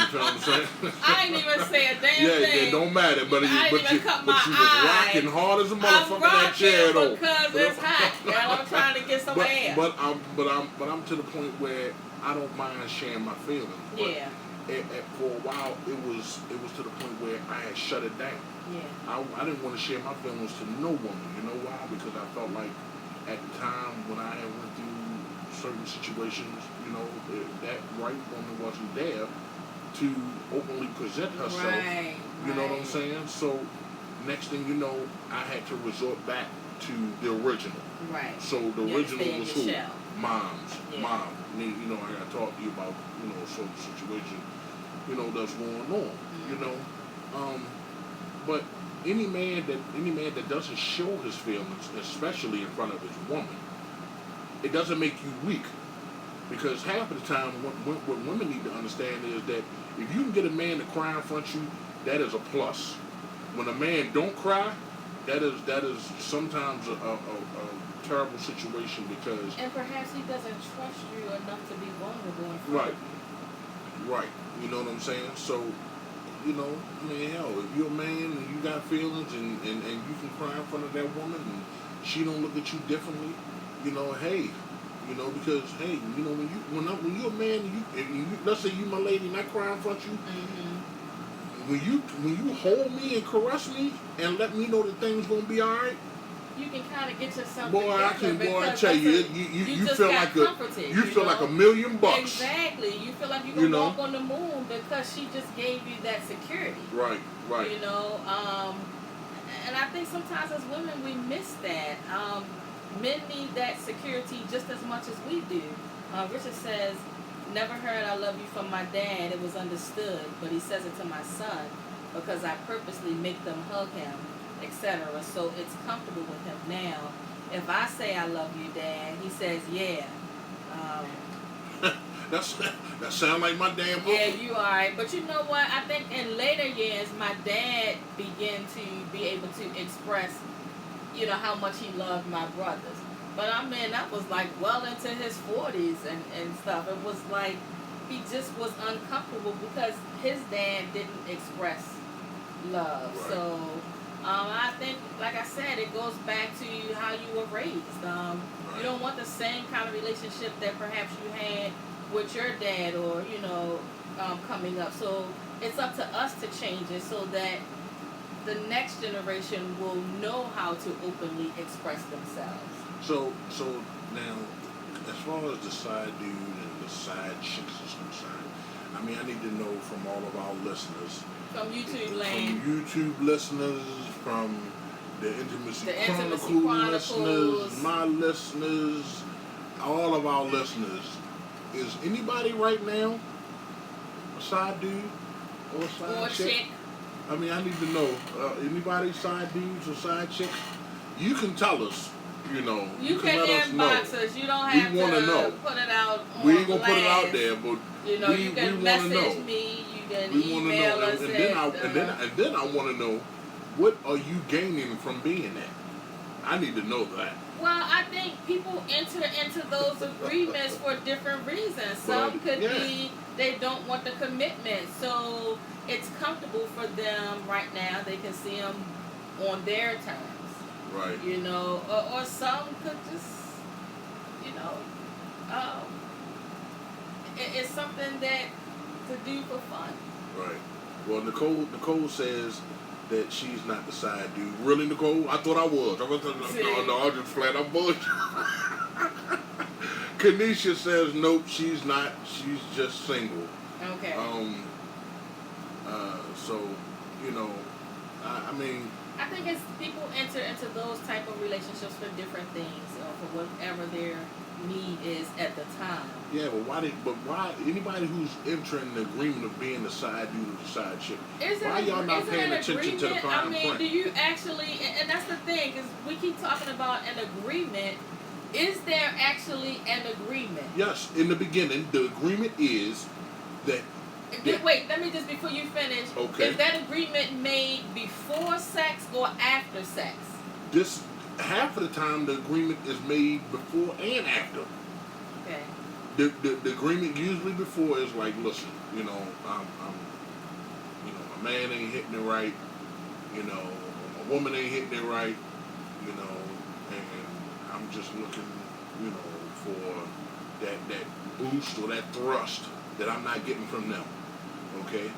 feel what I'm saying? I ain't even say a damn thing. Yeah, it don't matter. But you was rocking hard as a motherfucker in that chair though. Because it's hot. And I'm trying to get some air. But I'm to the point where I don't mind sharing my feelings. Yeah. For a while, it was to the point where I had shut it down. Yeah. I didn't want to share my feelings to no woman. You know why? Because I felt like at the time when I had went through certain situations, you know, that right woman wasn't there to openly present herself. Right. You know what I'm saying? So Next thing you know, I had to resort back to the original. Right. So the You original stay in was your who? shell. Moms. Yeah. Mom. You know, I gotta talk to you about, you know, sort of situation, you know, that's going on. Mm-hmm. You know. But any man that doesn't show his feelings, especially in front of his woman, it doesn't make you weak. Because half of the time, what women need to understand is that if you can get a man to cry in front of you, that is a plus. When a man don't cry, that is sometimes a terrible situation because And perhaps he doesn't trust you enough to be vulnerable in front right, of you. right. You know what I'm saying? So, you know, I mean, hell, if you're a man and you got feelings and you can cry in front of that woman and she don't look at you differently, you know, hey, you know, because hey, you know, when you're a man and you let's say you my lady and I cry in front of you, when you hold me and caress me and let me know that things gonna be all right. You can kind of get yourself Boy, I tell you, you just feel got like comforted, you feel like $1,000,000. Exactly. You feel like you're gonna walk on the moon because she just gave you that security. Right. You know, and I think sometimes as women we miss that. Men need that security just as much as we do. Richard says, "Never heard I love you from my dad. It was understood, but he says it to my son because I purposely make them hug him, etc. So it's comfortable with him now. If I say I love you, Dad, he says, yeah." That sound like my damn uncle. Yeah, you are right. But you know what? I think in later years, my dad began to be able to express, you know, how much he loved my brothers. But I mean, that was like well into his 40s and stuff. It was like he just was uncomfortable because his dad didn't express love. Right. So I think, like I said, it goes back to how you were raised. Right. You don't want the same kind of relationship that perhaps you had with your dad or, you know, coming up. So it's up to us to change it so that the next generation will know how to openly express themselves. So now, as far as the side dude and the side chicks is concerned, I mean, I need to know from all of our listeners, From YouTube land. from YouTube listeners, from the Intimacy Chronicles Chronicles listeners, my listeners, all of our listeners. Is anybody right now a side dude or a side chick? I mean, I need to know. Anybody side dudes or side chicks? You can tell us. You know. You can let inbox us know. us. You don't have we want to know. Put it out. We ain't gonna put it out there, but you know, you can message me. You can email us. And then I want to know, what are you gaining from being there? I need to know that. Well, I think people enter into those agreements for different reasons. Some could be they don't want the commitment, so it's comfortable for them right now. They can see them on their terms. Right. You know, or some could just, you know, it's something that to do for fun. Right. Well, Nicole says that she's not the side dude. Really, Nicole? I thought I was. No, I just flat out bullshit. Kanisha says nope, she's not. She's just single. Okay. So, you know, I mean, I think it's people enter into those type of relationships for different things, for whatever their need is at the time. Yeah, but why anybody who's entering the agreement of being the side dude or the side chick? Why y'all not paying attention to the fine print? I mean, do you actually? And that's the thing, because we keep talking about an agreement. Is there actually an agreement? Yes, in the beginning, the agreement is that. Wait, let me just, before you finish. Okay. Is that agreement made before sex or after sex? Half of the time the agreement is made before and after. Okay. The agreement usually before is like, listen, you know, a man ain't hitting it right, you know, a woman ain't hitting it right, you know, and I'm just looking, you know, for that boost or that thrust that I'm not getting from them. Okay?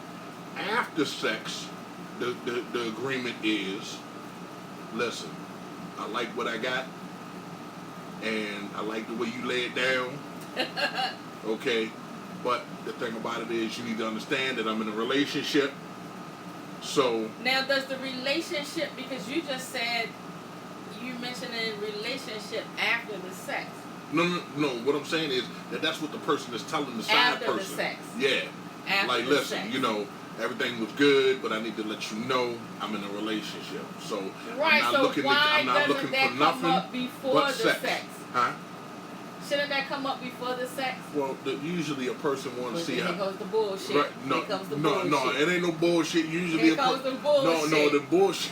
After sex, the agreement is, listen, I like what I got, and I like the way you lay it down. Okay? But the thing about it is you need to understand that I'm in a relationship, So now, does the relationship, because you just said you mentioned a relationship after the sex. no. What I'm saying is that's what the person is telling the side After person. the sex. Yeah. After Like, the listen, sex. you know, everything was good, but I need to let you know I'm in a relationship. So Right. I'm not So looking. why I'm not doesn't looking that for come nothing up before but the sex. Huh? Shouldn't that come up before the sex? Well, usually a person wants to see Here how. goes the bullshit. Right? No, Here comes the no, bullshit. no. It ain't no bullshit. Usually, Here comes the bullshit. No, the bullshit.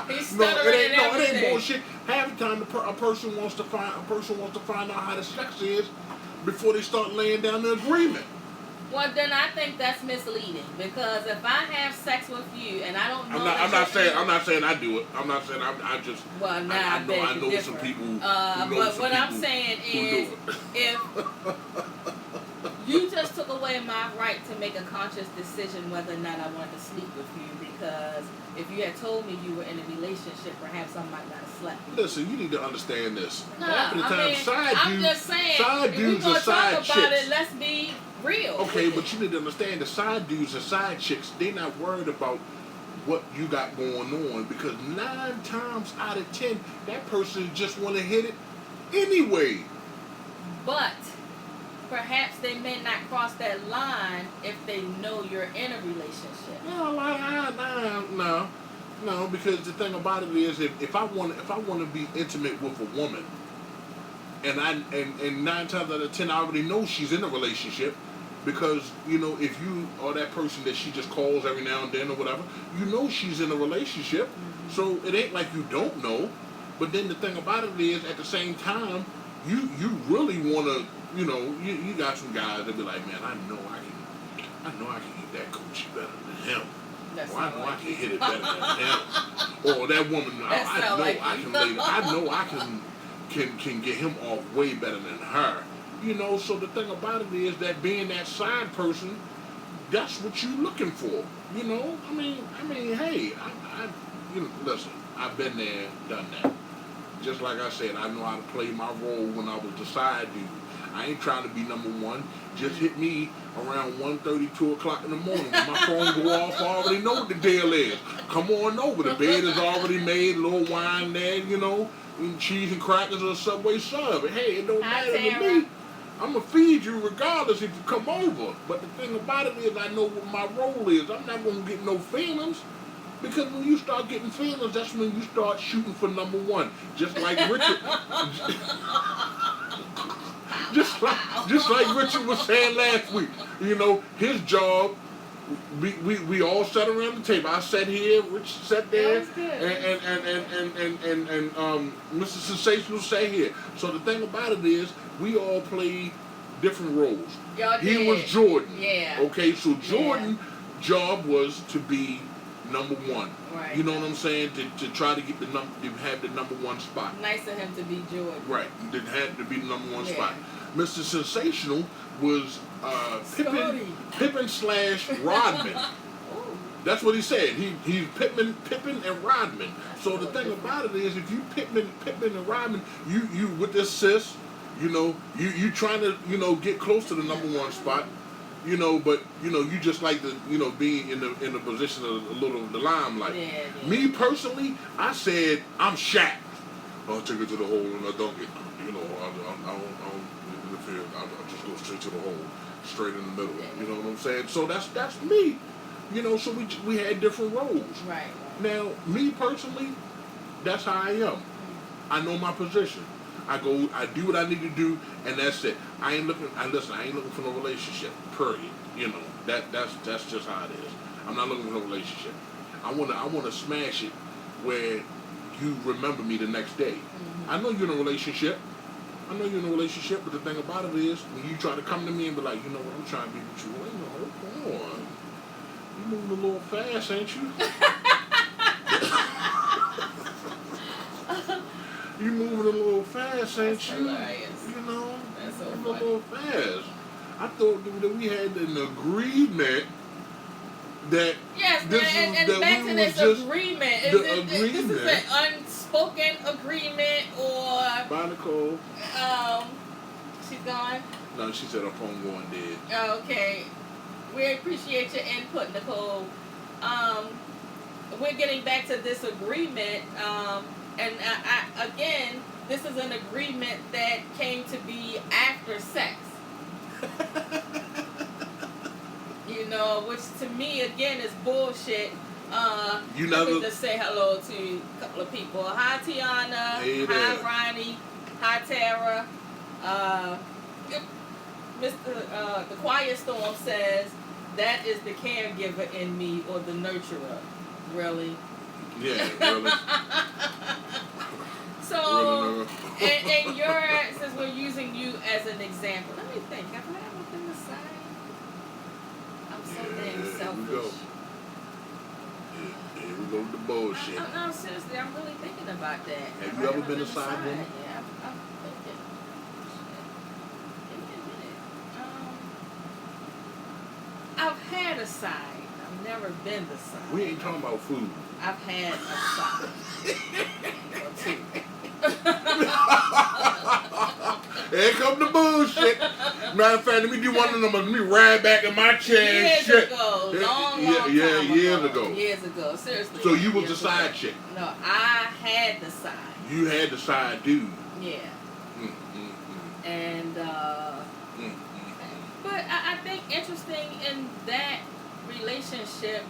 He's No, stuttering it ain't everything. bullshit. Half the time, a person wants to find out how the sex is before they start laying down the agreement. Well, then I think that's misleading, because if I have sex with you and I don't know, I'm not saying I do it. I'm not saying I just. Well, nah, I know some people. But what I'm saying is, if you just took away my right to make a conscious decision whether or not I wanted to sleep with you, because if you had told me you were in a relationship, perhaps I might not have slept with you. Listen, you need to understand this. No, Half of the time, I'm just saying, side if dudes we're are gonna side talk about chicks. it, let's be real. Okay, but you need to understand the side dudes and side chicks, they're not worried about what you got going on, because 9 times out of 10, that person just want to hit it anyway. But perhaps they may not cross that line if they know you're in a relationship. No, because the thing about it is, if I want to be intimate with a woman, and 9 times out of 10 I already know she's in a relationship, because you know, if you are that person that she just calls every now and then or whatever, you know she's in a relationship. Mm-hmm. So it ain't like you don't know. But then the thing about it is, at the same time, you really want to, you know, you got some guys that be like, man, I know I can eat that coochie better than him. I know I can hit it better than him. Or that woman, I know I can get him off way better than her. You know, so the thing about it is that being that side person, that's what you're looking for. You know, I mean, hey, you know, listen, I've been there, done that. Just like I said, I know how to play my role when I was the side dude. I ain't trying to be number one. Just hit me around 1:30, 2 o'clock in the morning. When my phone go off, I already know what the deal is. Come on over. The bed is already made, a little wine there, you know, and cheese and crackers or a Subway sub. Hey, it don't matter to me. I'm going to feed you regardless if you come over. But the thing about it is, I know what my role is. I'm not going to get no feelings. Because when you start getting feelings, that's when you start shooting for number one. Just like Richard. just like Richard was saying last week. You know, his job, we all sat around the table. I sat here, Richard sat there, and Mr. Sensational sat here. So the thing about it is, we all played different roles. He was Jordan. Yeah. Okay, so Jordan's job was to be number one. Right. You know what I'm saying? To try to get to have the number one spot. Nice of him to be Jordan. Right. That had to be the number one spot. Mr. Sensational was Pippen / Rodman. That's what he said. He's Pippen and Rodman. So the thing about it is, if you Pippen and Rodman, you with this sis, you know, you trying to, you know, get close to the number one spot, you know, but you know, you just like to, you know, be in the position of a little of the limelight. Yeah. Me personally, I said I'm Shaq. I'll take it to the hole and I dunk it. You know, I don't interfere. I just go straight to the hole, straight in the middle. You know what I'm saying? So that's me. You know, so we had different roles. Right. Now, me personally, that's how I am. I know my position. I do what I need to do, and that's it. I ain't looking for no relationship. Period. You know, that's just how it is. I'm not looking for no relationship. I wanna smash it where you remember me the next day. Mm-hmm. I know you're in a relationship. But the thing about it is, when you try to come to me and be like, you know what, I'm trying to be with you. Wait, no, hold on. You moving a little fast, ain't you? You moving a little fast, ain't That's you? Hilarious. You know, that's so moving funny. a little fast. I thought that we had an agreement that and back to this agreement. This is an unspoken agreement, or Bye, Nicole. She's gone. No, she said her phone going dead. Okay, we appreciate your input, Nicole. we're getting back to this agreement, and again, this is an agreement that came to be after sex. You know, which to me again is bullshit. You Let never me just say hello to a couple of people. Hi Tiana. Hey Hi there. Ronnie. Hi Tara. The Quiet Storm says that is the caregiver in me or the nurturer. Really? Yeah, really. So, and you're, since we're using you as an example, let me think. Have I ever been the side? I'm so damn selfish. Here we go with the bullshit. No, seriously, I'm really thinking about that. Have you ever been a side woman? Yeah, I'm thinking. Give me a minute. I've had a side. I've never been the side. We ain't talking about food. I've had a side. Or two. Here come the bullshit. Matter of fact, let me do one of them. Let me ride back in my chair. Years ago. Long time years ago. ago. Years ago. Seriously. So you was the side chick? No, I had the side. You had the side dude. Yeah. And, but I think interesting in that relationship,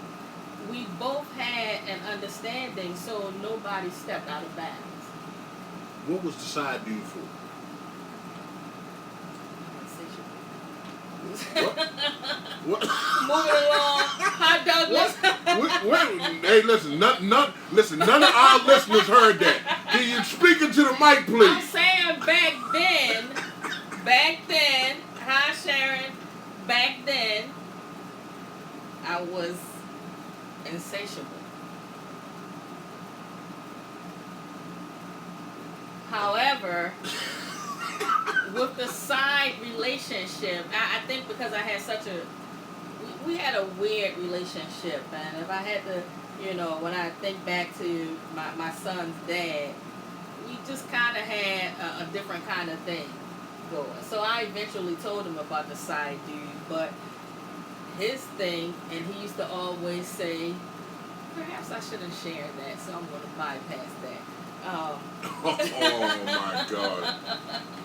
we both had an understanding, so nobody stepped out of bounds. What was the side dude for? What? Moving along. Hi, Douglas. Hey, listen, none of our listeners heard that. Can you speak into the mic, please? I'm saying back then, hi Sharon, back then, I was insatiable. However, with the side relationship, I think because I had we had a weird relationship, and if I had to, when I think back to my son's dad, we just kind of had a different kind of thing going. So I eventually told him about the side dude, but his thing, and he used to always say, perhaps I shouldn't share that, so I'm going to bypass that. Oh my God.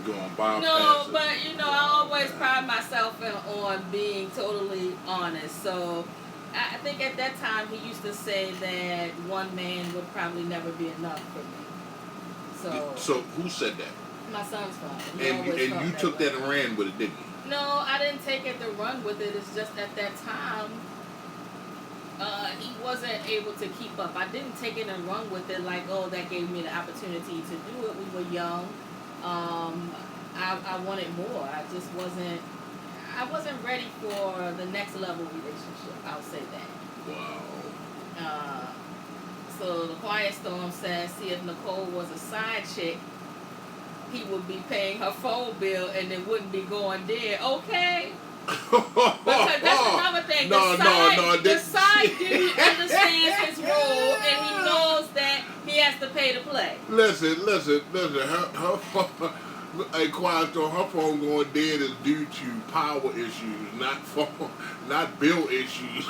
You're going to bypass No, it. but I always pride myself on being totally honest. So I think at that time he used to say that one man would probably never be enough for me. So who said that? My son's father. And you took that and ran with it, didn't you? No, I didn't take it to run with it. It's just at that time he wasn't able to keep up. I didn't take it and run with it like, oh, that gave me the opportunity to do it. We were young. I wanted more. I wasn't ready for the next level relationship. I'll say that. Wow. So the Quiet Storm says, see, if Nicole was a side chick, he would be paying her phone bill and it wouldn't be going there. Okay. Because that's another thing. The side dude understands his role and he knows that he has to pay to play. Listen. Her phone, hey, Quiet Storm, her phone going dead is due to power issues, not bill issues.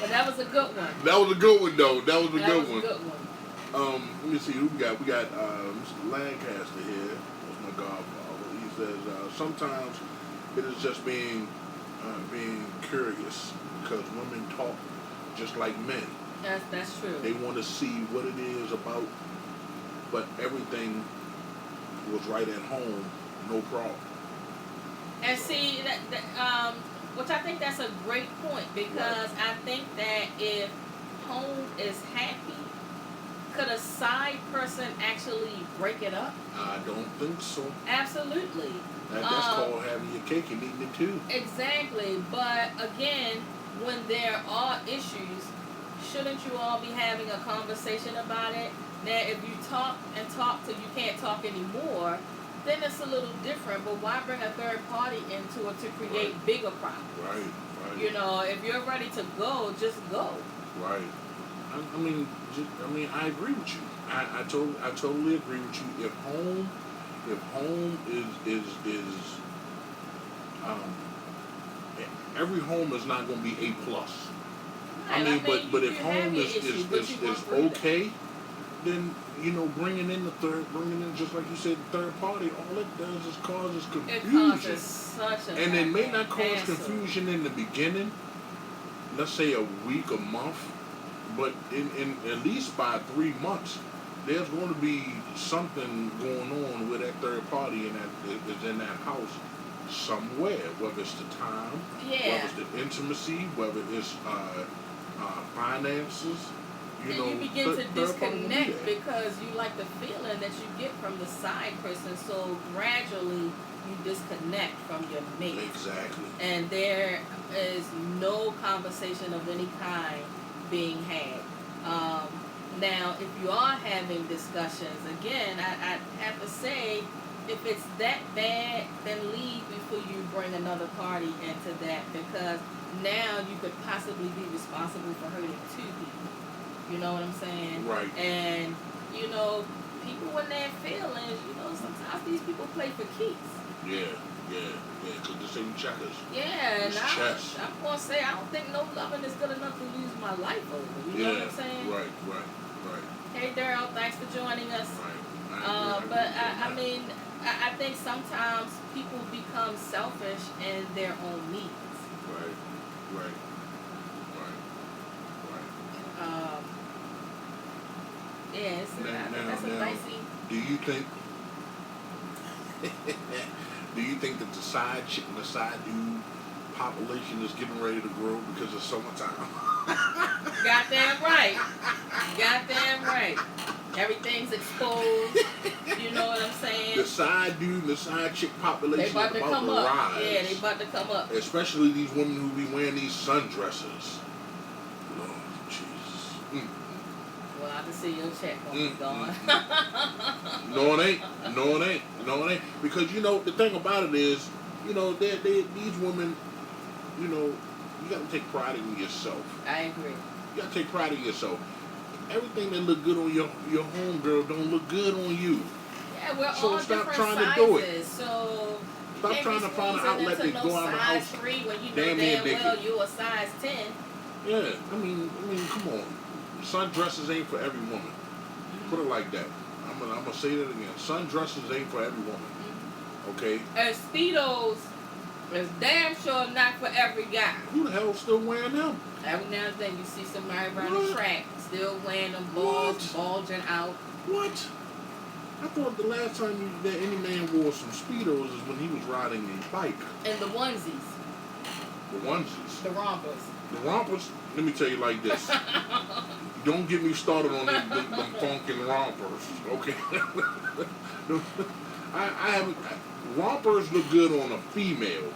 But that was a good one. That was a good one, though. That was a good one. Let me see who we got. We got Mr. Lancaster here. That's my godfather. He says sometimes it is just being curious because women talk just like men. That's true. They want to see what it is about, but everything was right at home, no problem. And see which I think that's a great point because I think that if home is happy, could a side person actually break it up? I don't think so. Absolutely. That's called having your cake and eating it too. Exactly. But again, when there are issues, shouldn't you all be having a conversation about it? Now, if you talk till you can't talk anymore, then it's a little different. But why bring a third party into it to create bigger problems? Right. If you're ready to go, just go. Right. I mean, I agree with you. I totally agree with you. If home is every home is not going to be A+. I mean, but you if have home your is issues, but you work is through them. okay, then bringing in just like you said, the third party, all it does is causes It confusion. causes such a And it may goddamn not cause hassle. confusion in the beginning, let's say a week, a month, but in at least by 3 months, there's going to be something going on with that third party is in that house somewhere, whether it's the time, Yeah. whether it's the intimacy, whether it's finances. And you begin to disconnect because you like the feeling that you get from the side person, so gradually you disconnect from your mate. Exactly. And there is no conversation of any kind being had. Now, if you are having discussions, again, I have to say, if it's that bad, then leave before you bring another party into that, because now you could possibly be responsible for hurting two people. You know what I'm saying? Right. And, people when they're feelings, sometimes these people play for keeps. Yeah, because this ain't checkers. Yeah, it's and chess. I'm going to say, I don't think no loving is good enough to lose my life over. You know what I'm saying? Right. Hey, Daryl, thanks for joining us. Right. I think sometimes people become selfish in their own needs. Right. Yes, that's a dicey. Do you think? Do you think that the side chick and the side dude population is getting ready to grow because of summertime? Goddamn right. Everything's exposed. You know what I'm saying? The side dude and the side chick population they about to come up. Rise. Yeah, they about to come up. Especially these women who be wearing these sundresses. Lord Jesus. Well, I can see your check going. No, it ain't. Because the thing about it is, these women, you got to take pride in yourself. I agree. You got to take pride in yourself. Everything that look good on your homegirl don't look good on you. Yeah, we're so all stop different trying sizes. To do it. So stop trying to find an outlet to go out of the house. Size 3 when you know damn well you're a size 10. Yeah, I mean, come on. Sundresses ain't for every woman. Put it like that. I'm gonna say that again. Sundresses ain't for every woman. Okay. And Speedos is damn sure not for every guy. Who the hell's still wearing them? Every now and then you see somebody around the track still wearing them balls bulging out. What? I thought the last time that any man wore some Speedos is when he was riding a bike. And the onesies. The onesies. The rompers. The rompers, let me tell you like this. Don't get me started on them funkin' rompers, okay? I haven't. Rompers look good on a female.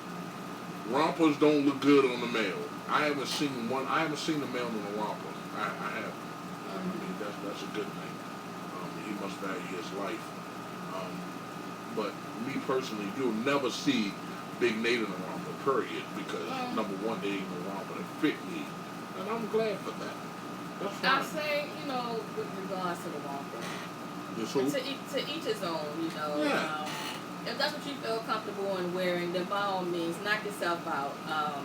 Rompers don't look good on the male. I haven't seen the male in a romper. I have. I mean, that's a good thing. He must value his life. But me personally, you'll never see Big Nate in a romper, period, because number one, they ain't no romper that fit me, and I'm glad for that. That's fine. I say, with regards to the romper, to each his own, Yeah. If that's what you feel comfortable in wearing, then by all means, knock yourself out.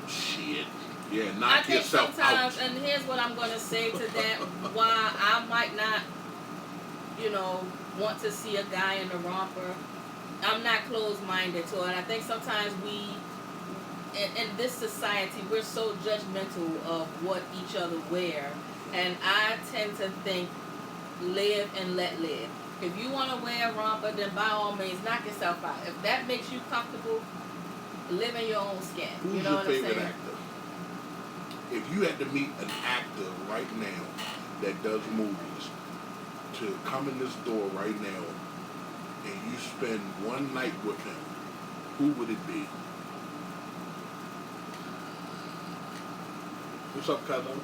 Shit. Yeah, knock yourself out. I think sometimes, and here's what I'm going to say to that, why I might not, want to see a guy in a romper. I'm not closed-minded to it. I think sometimes in this society, we're so judgmental of what each other wear. And I tend to think, live and let live. If you want to wear a romper, then by all means, knock yourself out. If that makes you comfortable, live in your own skin. Who's you know your what favorite I'm saying? actor? If you had to meet an actor right now that does movies, to come in this door right now, and you spend one night with him, who would it be? What's up, cousin?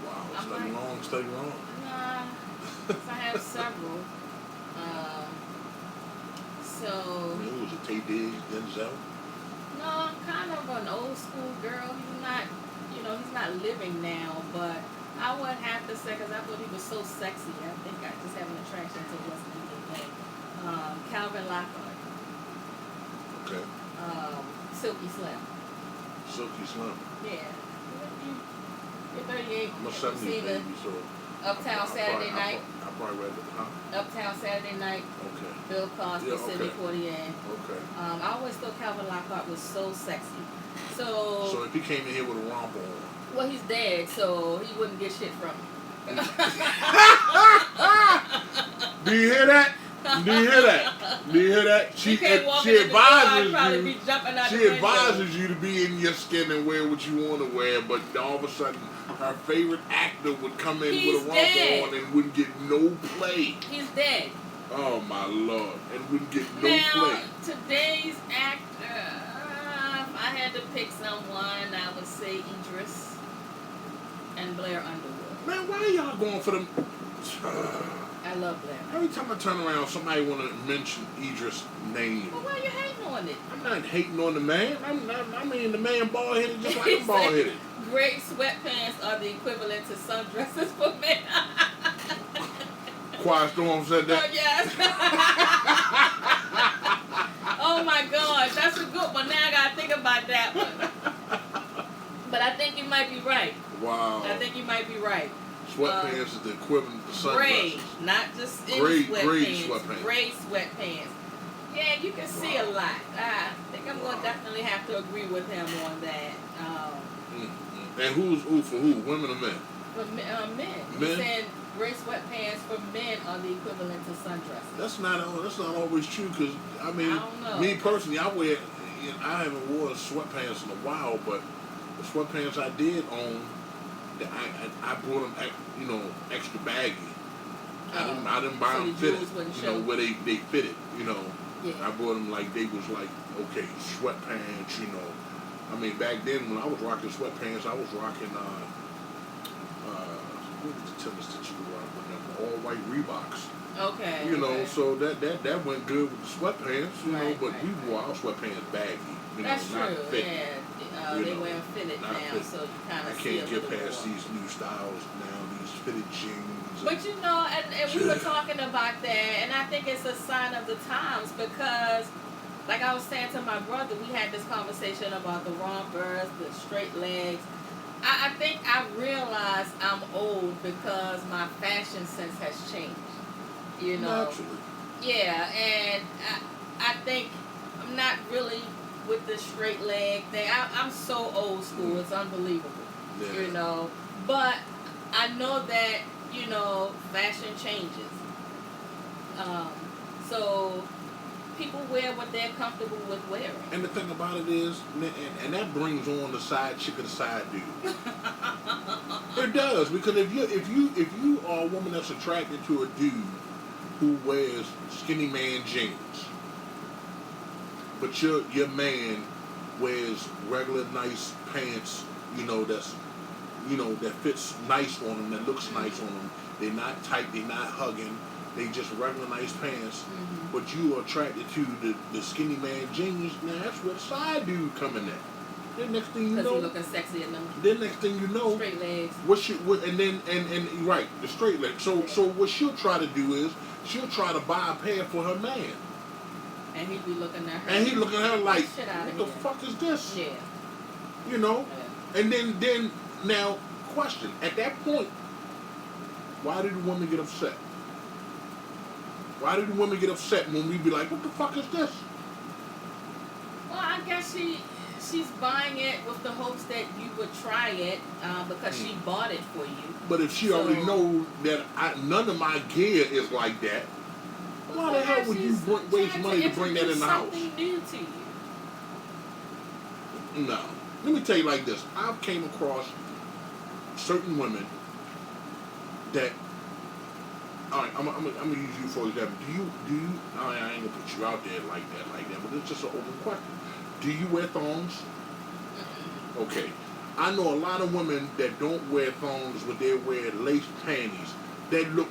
Wow, study long. Nah, I have several. Who was it? Tay Diggs, Denzel? No, I'm kind of an old school girl. He's not living now, but I would have to say, because I thought he was so sexy, I think I just have an attraction to what's in his name. Calvin Lockhart. Okay. Silky Slim. Silky Slim. Yeah. You're 38. I'm a Have you 70s seen the baby, so. Uptown Saturday Night? I probably read it, huh? Uptown Saturday Night. Okay. Bill Cosby, Yeah, Sidney okay. Poitier. Okay. I always thought Calvin Lockhart was so sexy. So if he came in here with a romper on. Well, he's dead, so he wouldn't get shit from me. Do you hear that? Do you hear that? Do you hear that? She advises you to be in your skin and wear what you want to wear, but all of a sudden her favorite actor would come in with a romper on and wouldn't get no play. He's dead. Oh my Lord. And wouldn't get no Now, play. today's actor, if I had to pick someone, I would say Idris and Blair Underwood. Man, why are y'all going for them? I love Blair. Every time I turn around, somebody want to mention Idris' name. Well, why are you hating on it? I'm not hating on the man. I mean, the man bald-headed just like I'm bald-headed. Gray sweatpants are the equivalent to sundresses for men. Quiet Storm said that? Oh, yes. Oh, my God. That's a good one. Now I got to think about that one. But I think you might be right. Wow. I think you might be right. Sweatpants is the equivalent to sundresses. Gray, not just any Gray sweatpants. sweatpants. Gray sweatpants. Yeah, you can see a lot. I think I'm going to definitely have to agree with him on that. And who for who? Women or men? For men. Men? He said gray sweatpants for men are the equivalent to sundresses. That's not always true because, I mean, I don't know. me personally, I haven't worn sweatpants in a while, but the sweatpants I did own, I brought them, extra baggy. I didn't buy them fitted, where they fitted, Yeah. I brought them like they was like, okay, sweatpants, I mean, back then when I was rocking sweatpants, I was rocking, what was the tennis that you were rocking with them? All white Reeboks. Okay. Okay. So that went good with the sweatpants, but we wore our sweatpants baggy, That's not true, fit. yeah. They wear fitted now, fit. so you kind of I see a can't little get past more. these new styles now, these fitted jeans. But and we were talking about that, and I think it's a sign of the times because, like I was saying to my brother, we had this conversation about the rompers, the straight legs. I think I realized I'm old because my fashion sense has changed. Naturally. Yeah, and I think I'm not really with the straight leg thing. I'm so old school, it's unbelievable. Yeah. But I know that, fashion changes. So people wear what they're comfortable with wearing. And the thing about it is, and that brings on the side chick of the side dude. It does, because if you are a woman that's attracted to a dude who wears skinny man jeans, but your man wears regular nice pants, that fits nice on him, that looks nice on him. They're not tight, they're not hugging, they just regular nice pants. Mm-hmm. But you are attracted to the skinny man jeans. Now that's where the side dude coming at. Then next thing you know, because he's looking sexy in them. Then next thing you know, straight legs. And right, the straight legs. So what she'll try to do is she'll try to buy a pair for her man. And he'd be looking at her. And he looking at her like, what the fuck is this? Yeah. Yeah. And then now question, at that point, why did the woman get upset? Why did the women get upset when we be like, what the fuck is this? Well, I guess she's buying it with the hopes that you would try it because she bought it for you. But if she already know that none of my gear is like that, why the hell would you waste money to bring that in the house? Something new to you. No. Let me tell you like this. I've came across certain women that. All right, I'm gonna use you for example. Do you? I ain't gonna put you out there like that. But it's just an open question. Do you wear thongs? Okay. I know a lot of women that don't wear thongs, but they wear lace panties that look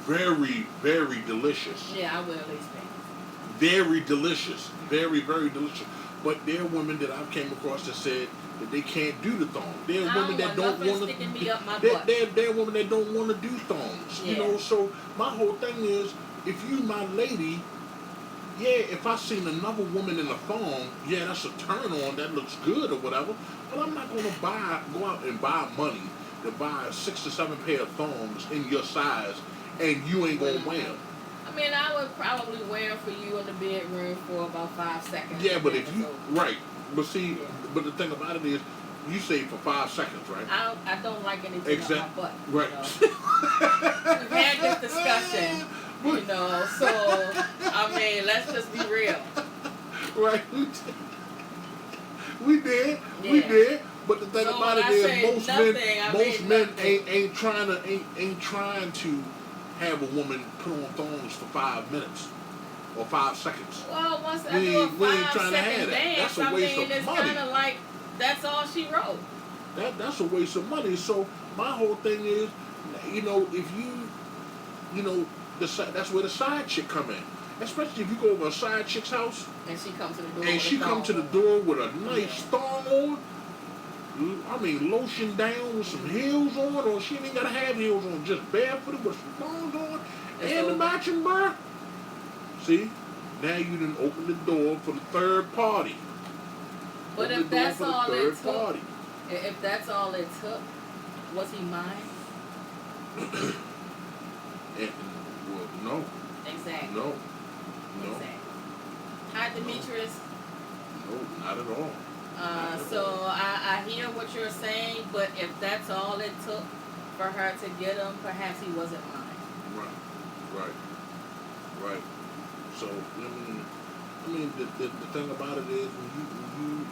very, very delicious. Yeah, I wear lace panties. Very delicious. Very, very delicious. But there are women that I've came across that said that they can't do the thong. There are women that don't want to. There are women that don't want to do thongs. Yeah. So my whole thing is, if you my lady, yeah, if I seen another woman in a thong, yeah, that's a turn on. That looks good or whatever. But I'm not gonna go out and buy money to buy 6 or 7 pair of thongs in your size, and you ain't gonna wear them. I mean, I would probably wear them for you in the bedroom for about 5 seconds. Yeah, but if you right, but see, Yeah. but the thing about it is, you say for 5 seconds, right? I don't like anything on my butt. Right. We've had this discussion, so, I mean, let's just be real. Right. We did. Yeah. We did. But the thing about it is, most men ain't trying to have a woman put on thongs for 5 minutes or 5 seconds. Well, once I do a 5-second dance, That's a waste of it's money. kind of like that's all she wrote. That's a waste of money. So my whole thing is, if that's where the side chick come in. Especially if you go over a side chick's house and she comes to the door. And she come to the door with a nice thong on. I mean, lotion down with some heels on, or she ain't gotta have heels on, just barefooted with some thongs on and the matching bra. See, now you done open the door for the third party. But if that's all it took, was he mine? Well, no. Exactly. No. Exactly. Hi, Demetrius. No, not at all. So I hear what you're saying, but if that's all it took for her to get him, perhaps he wasn't mine. Right. So I mean, the thing about it is when you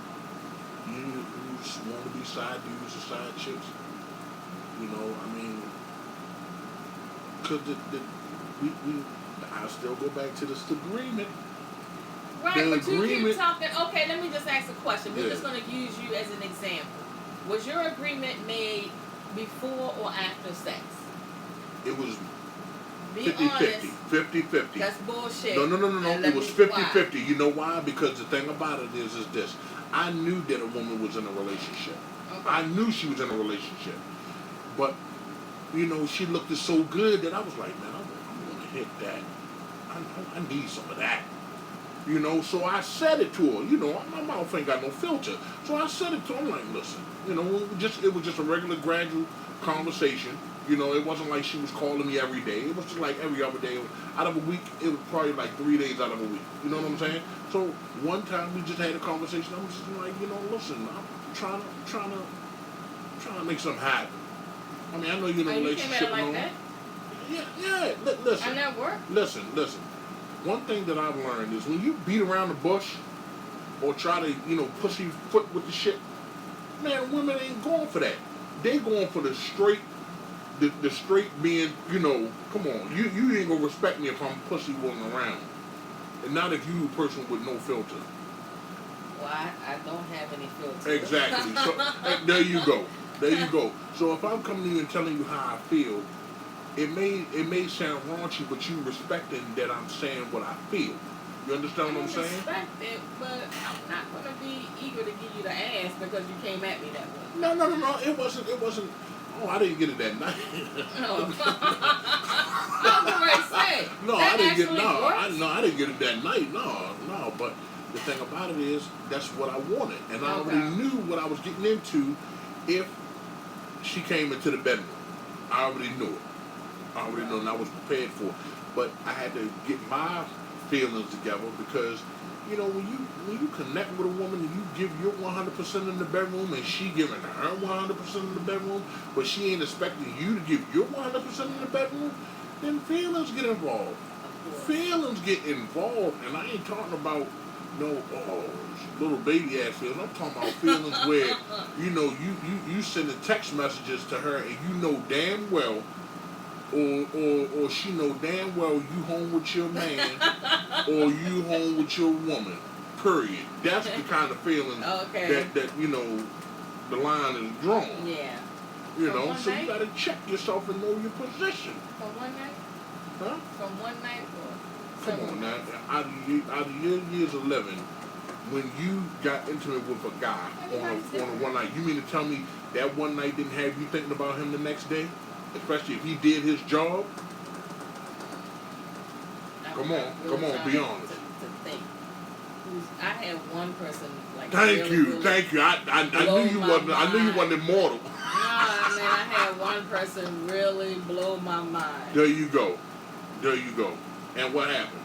want to be side dudes or side chicks, I mean, because I still go back to this agreement. Right, but you keep talking. Okay, let me just ask a question. We're just going to use you as an example. Was your agreement made before or after sex? It was 50-50. 50-50. That's bullshit. No. It was 50-50. You know why? Because the thing about it is this. I knew that a woman was in a relationship. Okay. I knew she was in a relationship. But, she looked so good that I was like, man, I'm going to hit that. I need some of that. So I said it to her. My mouth ain't got no filter. So I said it to her. I'm like, listen, it was just a regular, gradual conversation. It wasn't like she was calling me every day. It was just like every other day. Out of a week, it was probably like 3 days out of a week. You know what I'm saying? So one time we just had a conversation. I'm just like, listen, I'm trying to make something happen. I mean, I know you're in a relationship. You came at it like that? Yeah. Listen. And that worked? Listen. One thing that I've learned is when you beat around the bush or try to, pussyfoot with the shit, man, women ain't going for that. They going for the straight being, come on, you ain't gonna respect me if I'm pussy walking around. And not if you a person with no filter. Well, I don't have any filter. Exactly. So there you go. So if I'm coming to you and telling you how I feel, it may sound raunchy, but you respecting that I'm saying what I feel. You understand what I'm saying? I respect it, but I'm not going to be eager to give you the ass because you came at me that way. No. It wasn't. Oh, I didn't get it that night. No, I didn't get it that night. No. But the thing about it is, that's what I wanted, and I already knew what I was getting into. If she came into the bedroom, I already knew it. And I was prepared for it. But I had to get my feelings together because, when you connect with a woman and you give your 100% in the bedroom and she giving her 100% in the bedroom, but she ain't expecting you to give your 100% in the bedroom, then feelings get involved. And I ain't talking about little baby ass feelings. I'm talking about feelings where, you sending text messages to her and you know damn well, or she know damn well you home with your man or you home with your woman. Period. That's the kind of feeling that the line is drawn. Yeah. So you gotta check yourself and know your position. For one night? Huh? From one night or come on now. Out of your years of living, when you got intimate with a guy on a one night, you mean to tell me that one night didn't have you thinking about him the next day? Especially if he did his job? Come on, be honest. to think. I had one person like. Thank really, you, really thank you. I knew you wasn't. I knew you wasn't immortal. Nah, man, I had one person really blow my mind. There you go. There you go. And what happened?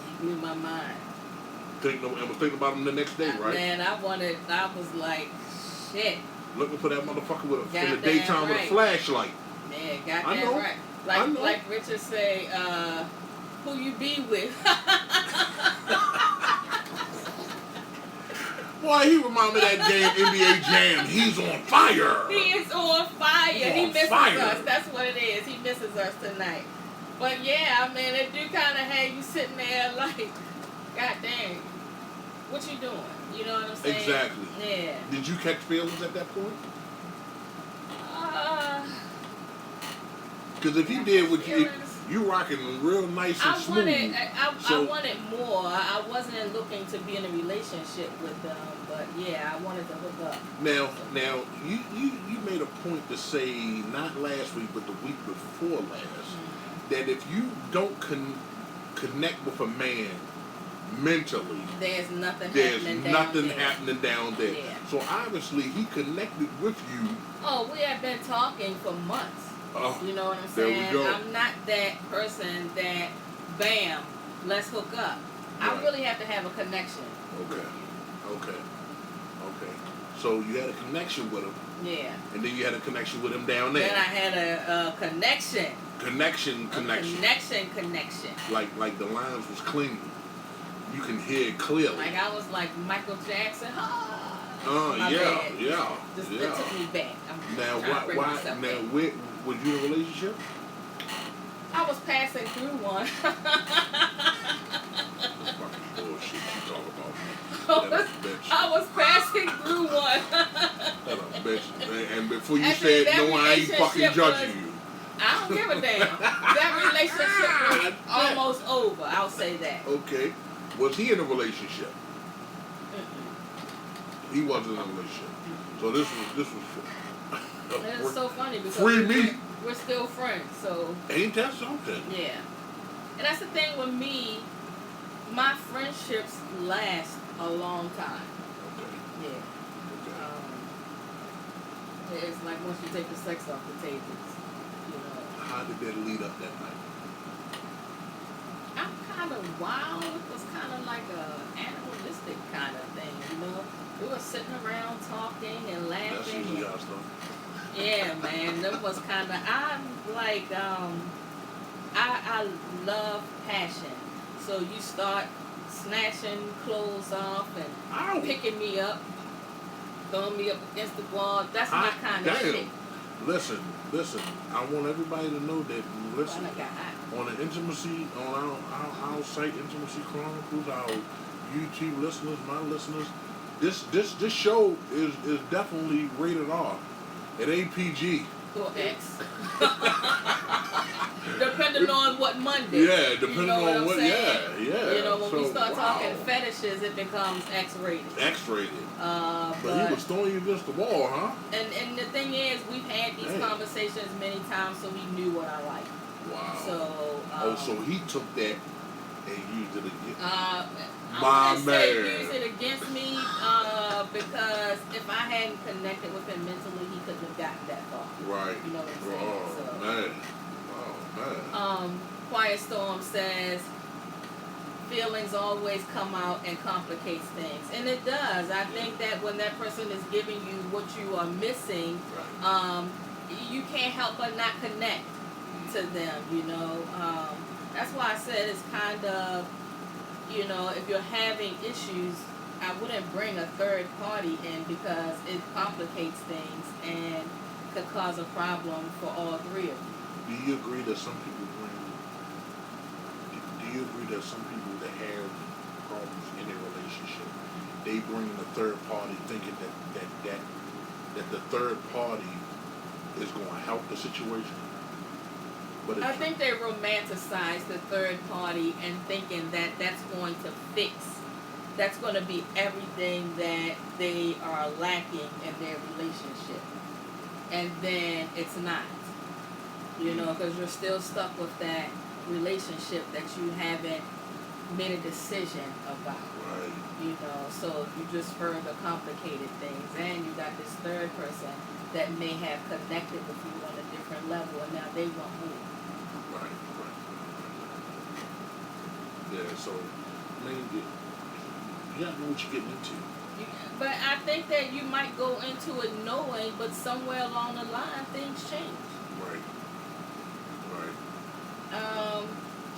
He blew my mind. I was thinking about him the next day, right? Man, I was like, shit. Looking for that motherfucker in the Goddamn daytime with a right. flashlight. Man, I know. goddamn right. I know. Like Richard say, who you be with? Boy, he reminded me of that game NBA Jam. He's on fire. He is on fire. He misses fire. us. That's what it is. He misses us tonight. But yeah, I mean, it do kind of have you sitting there like, God dang, what you doing? You know what I'm saying? Exactly. Yeah. Did you catch feelings at that point? Because if you did, you rocking real nice and smooth. I wanted more. I wasn't looking to be in a relationship with them, but yeah, I wanted to hook up. Now, you made a point to say not last week, but the week before last, that if you don't connect with a man mentally, there's nothing happening down there. Yeah. So obviously he connected with you. Oh, we have been talking for months. Oh, you know what I'm saying? There we go. I'm not that person that, bam, let's hook up. Right. I really have to have a connection. Okay. So you had a connection with him. Yeah. And then you had a connection with him down there. Then I had a connection. Connection. Connection. Like the lines was clean. You can hear it clearly. Like I was like Michael Jackson. Yeah. That took me back. Why? Was you in a relationship? I was passing through one. Fucking bullshit you talk about. I was passing through one. And before you said no, I ain't fucking judging you. I don't give a damn. That relationship was almost over. I'll say that. Okay. Was he in a relationship? He wasn't in a relationship. So this was. And it's so funny because we're still friends. So ain't that something? Yeah. And that's the thing with me. My friendships last a long time. Okay. Yeah. Okay. It's like once you take the sex off the tables, you know. How did that lead up that night? I'm kind of wild. It was kind of like a animalistic kind of thing, you know. We were sitting around talking and laughing. That's usually our stuff. Yeah, man. That was kind of. I'm like, I love passion. So you start snatching clothes off and picking me up, throwing me up against the wall. That's my kind of shit. Listen. I want everybody to know that. Listen, on the Intimacy, on our site, Intimacy Chronicles, our YouTube listeners, my listeners, this show is definitely rated R. It ain't PG. Or X. Depending on what Monday. Yeah, depending on what. Yeah. You know, when we start talking fetishes, it becomes X-rated. X-rated. But he was throwing you against the wall, huh? And the thing is, we've had these conversations many times, so he knew what I liked. Wow. So. So he took that and used it against. I wouldn't say use it against me because if I hadn't connected with him mentally, he couldn't have gotten that far. Right. You know what I'm saying? Man. Quiet Storm says feelings always come out and complicates things, and it does. I think that when that person is giving you what you are missing, you can't help but not connect to them. You know, that's why I said it's kind of. You know, if you're having issues, I wouldn't bring a third party in because it complicates things and could cause a problem for all three of you. Do you agree that some people that have problems in their relationship, they bring the third party thinking that the third party is going to help the situation? But I think they romanticize the third party and thinking that that's going to fix, that's going to be everything that they are lacking in their relationship. And then it's not. You know, because you're still stuck with that relationship that you haven't made a decision about. Right. You know, so you just further complicated things, and you got this third person that may have connected with you on a different level, and now they want more. Right. Yeah. So, I mean, you gotta know what you're getting into. But I think that you might go into it knowing, but somewhere along the line things change. Right.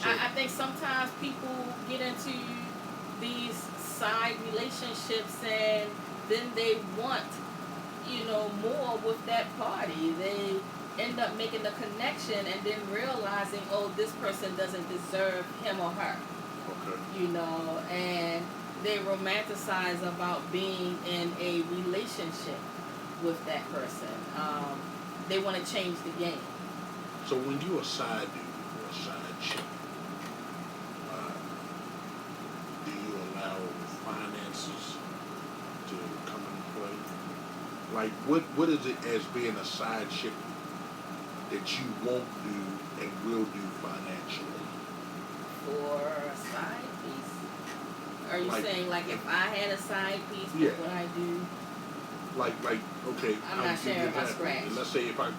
I think sometimes people get into these side relationships and then they want, more with that party. They end up making a connection and then realizing, oh, this person doesn't deserve him or her. Okay. And they romanticize about being in a relationship with that person. They want to change the game. So when you're a side dude or a side chick, do you allow finances to come into play? Like, what is it as being a side chick that you won't do and will do financially? For a side piece? Are you saying, like, if I had a side piece, what would I do? Like, okay. I'm not sharing my scratch. Let's say if I'm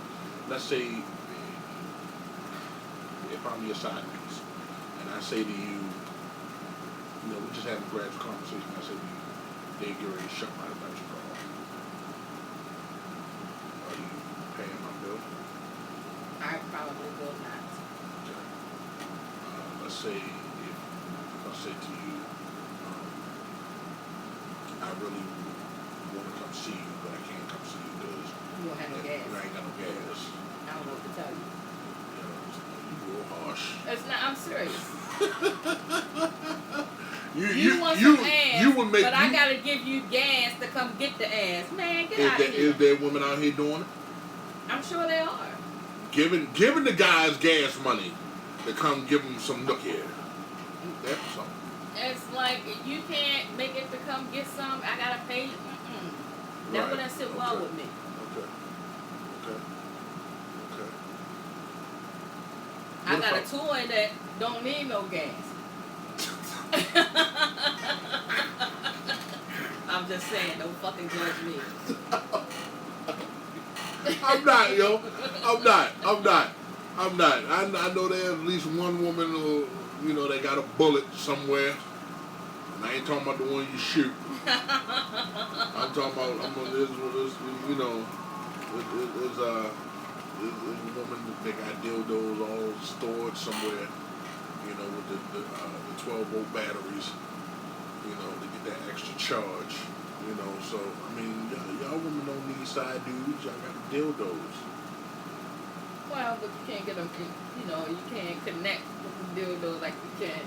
your side piece, and I say to you, we just having a gradual conversation. I say to you, Dave, you're ready to shut my electric off. Are you paying my bill? I probably will not. Okay. Let's say if I say to you, I really want to come see you, but I can't come see you because you don't have no gas. I ain't got no gas. I don't know what to tell you. You real harsh. It's not. I'm serious. you want some ass, you would make, but I gotta give you gas to come get the ass. Man, get out of here. Is there women out here doing it? I'm sure they are. Giving the guys gas money to come give them some nook here. That's something. It's like, you can't make it to come get some. I gotta pay. That wouldn't sit well with me. Okay. I got a toy that don't need no gas. I'm just saying, don't fucking judge me. I'm not, yo. I'm not. I know there's at least one woman who, that got a bullet somewhere. And I ain't talking about the one you shoot. I'm talking about, there's a woman that got dildos all stored somewhere, with the 12-volt batteries, to get that extra charge, So, I mean, y'all women don't need side dudes. Y'all got dildos. Well, but you can't get them, you can't connect with the dildo like you can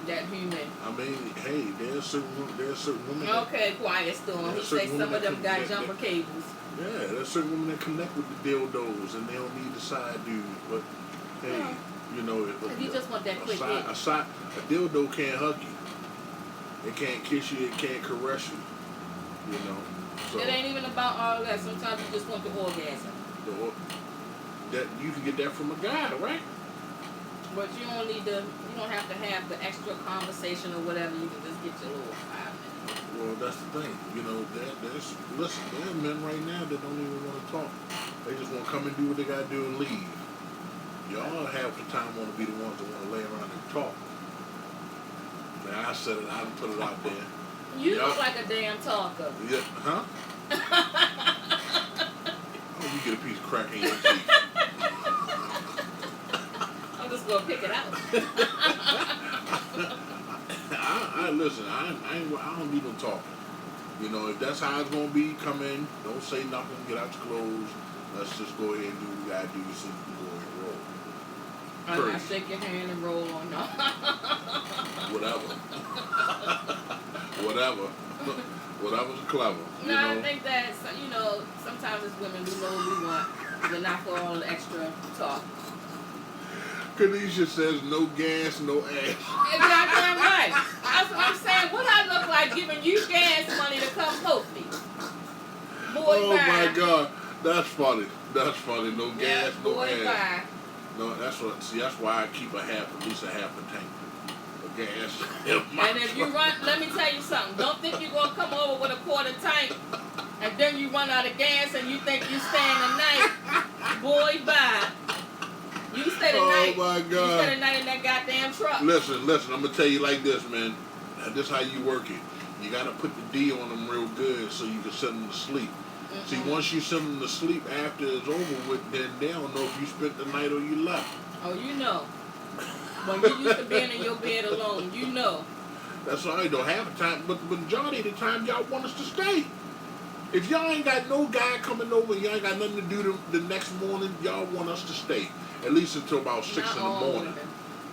that human. I mean, hey, there's certain women. Okay, quiet storm. He say some of them got jumper cables. Yeah, there's certain women that connect with the dildos and they don't need the side dude. But hey, if you just want that quick hit. A dildo can't hug you. It can't kiss you. It can't caress you. So it ain't even about all that. Sometimes you just want the orgasm. That you can get that from a guy, right? But you don't have to have the extra conversation or whatever. You can just get your little 5 minutes. Well, that's the thing. There are men right now that don't even want to talk. They just want to come and do what they got to do and leave. Y'all half the time want to be the ones that want to lay around and talk. Now, I said it. I put it out there. You look like a damn talker. Yeah, huh? Oh, you get a piece of crack in your teeth. I'm just gonna pick it out. Listen. I don't need no talking. If that's how it's gonna be, come in. Don't say nothing. Get out your clothes. Let's just go ahead and do what we gotta do so you can go ahead and roll. I shake your hand and roll on. Whatever's clever. No, I think that sometimes as women we know what we want, but not for all the extra talk. Kanisha says no gas, no ass. Exactly right. That's what I'm saying. What I look like giving you gas money to come poke me? Boy, oh bye. my God, that's funny. No gas, no boy, ass. Bye. No, that's what. See, that's why I keep at least a half a tank of gas. And if you run, let me tell you something. Don't think you're gonna come over with a quarter tank, and then you run out of gas, and you think you staying the night. Boy, bye. You stay the night. Oh my God. You stay the night in that goddamn truck. Listen. I'm gonna tell you like this, man. This how you work it. You gotta put the D on them real good so you can send them to sleep. Mm-mm. See, once you send them to sleep after it's over with, then they don't know if you spent the night or you left. Oh, you know. When you used to being in your bed alone, you know. That's all right though. Half the time, but the majority of the time, y'all want us to stay. If y'all ain't got no guy coming over, y'all ain't got nothing to do the next morning, y'all want us to stay. At least until about 6 in the morning.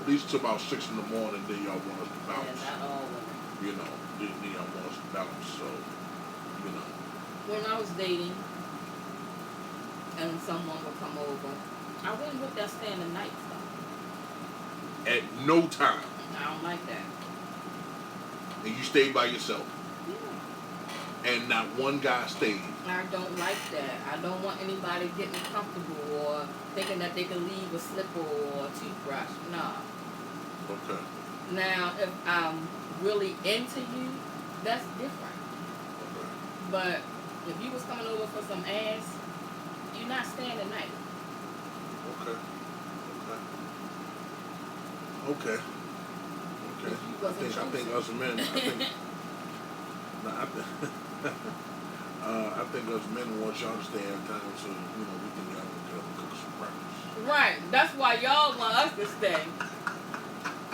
At least until about 6 in the morning, then y'all want us to bounce. Yeah, not all women. You know, then y'all want us to bounce. So, you know. When I was dating, and someone would come over, I wouldn't with that stay in the night stuff. At no time. I don't like that. And you stayed by yourself. Yeah. And not one guy stayed. I don't like that. I don't want anybody getting comfortable or thinking that they can leave a slipper or a toothbrush. Nah. Okay. Now, if I'm really into you, that's different. Okay. But if you was coming over for some ass, you're not staying the night. Okay. Okay. I think us men. I think us men want y'all to stay every time so we can get up and cook some breakfast. Right. That's why y'all want us to stay.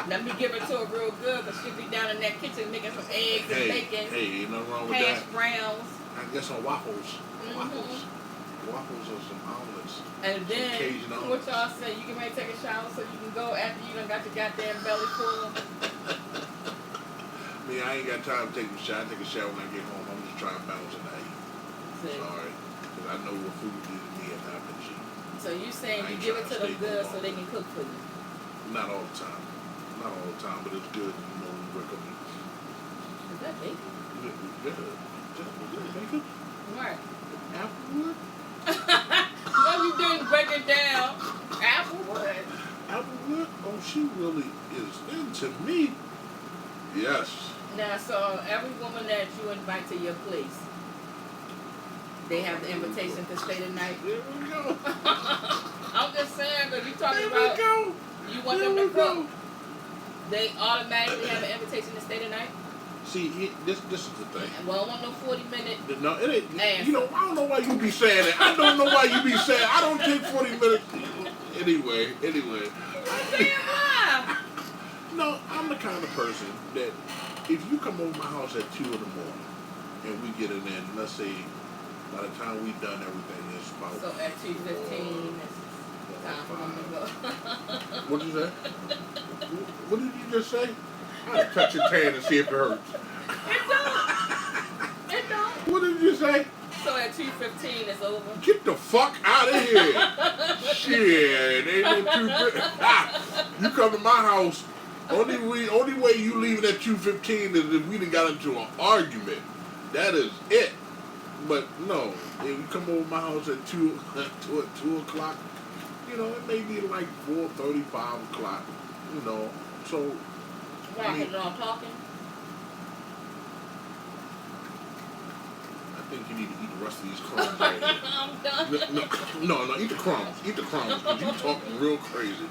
Let me give it to her real good, because she'll be down in that kitchen making some eggs and bacon. Hey, ain't nothing wrong with hash that. browns. I get some waffles. Mm-hmm. Waffles or some omelets. And then, Cajun what omelets. y'all say, you can maybe take a shower so you can go after you done got your goddamn belly full. I ain't got time to take a shower. I take a shower when I get home. I'm just trying to balance it out. Sorry. Because I know what food is to me and not been cheap. So you saying you give it to them good so they can cook for you? Not all the time. Not all the time, but it's good, when you wake up. Is that bacon? Yeah, bacon? Right. Applewood? No, you didn't break it down. Applewood. Applewood? Oh, she really is into me. Yes. Now, so every woman that you invite to your place, they have the invitation to stay the night? There we go. I'm just saying, because you talking There about we go. you want them to cook. They automatically have an invitation to stay the night? See, this is the thing. Well, I want no 40-minute. No, it ain't. Answer. I don't know why you be saying that. I don't know why you be saying. I don't take 40 minutes. Anyway. No, I'm the kind of person that if you come over my house at 2 in the morning and we get in there, and let's say by the time we've done everything, it's about. So at 2:15, it's time for them to go. What did you say? What did you just say? I had to touch your tan and see if it hurts. It don't. What did you say? So at 2:15, it's over. Get the fuck out of here! Shit, ain't no 2:15. You come to my house. Only way you leaving at 2:15 is if we done got into an argument. That is it. But no, if you come over my house at 2 o'clock, it may be like 4:30, 5 o'clock. So. Right, I'm talking. I think you need to eat the rest of these crumbs right here. I'm done. No, eat the crumbs. Eat the crumbs, because you talking real crazy.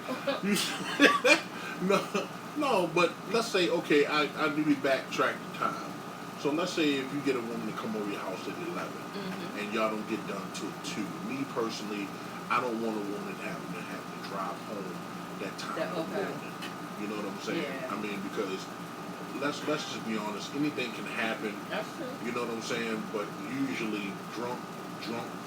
No, but let's say, okay, I need to backtrack the time. So let's say if you get a woman to come over your house at 11, and y'all don't get done till 2. Me personally, I don't want a woman having to drive home that time in the morning. You know what I'm saying? Yeah. I mean, because let's just be honest, anything can happen. That's true. You know what I'm saying? But usually drunk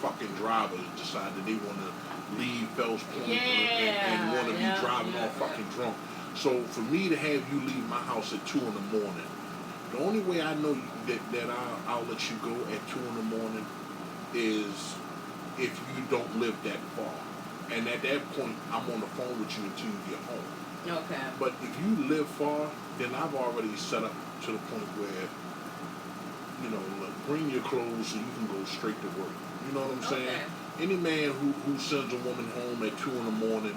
fucking drivers decide that they want to leave Fells Point and want to be driving off fucking drunk. So for me to have you leave my house at 2 in the morning, the only way I know that I'll let you go at 2 in the morning is if you don't live that far. And at that point, I'm on the phone with you until you get home. Okay. But if you live far, then I've already set up to the point where, like, bring your clothes so you can go straight to work. You know what I'm saying? Any man who sends a woman home at 2 in the morning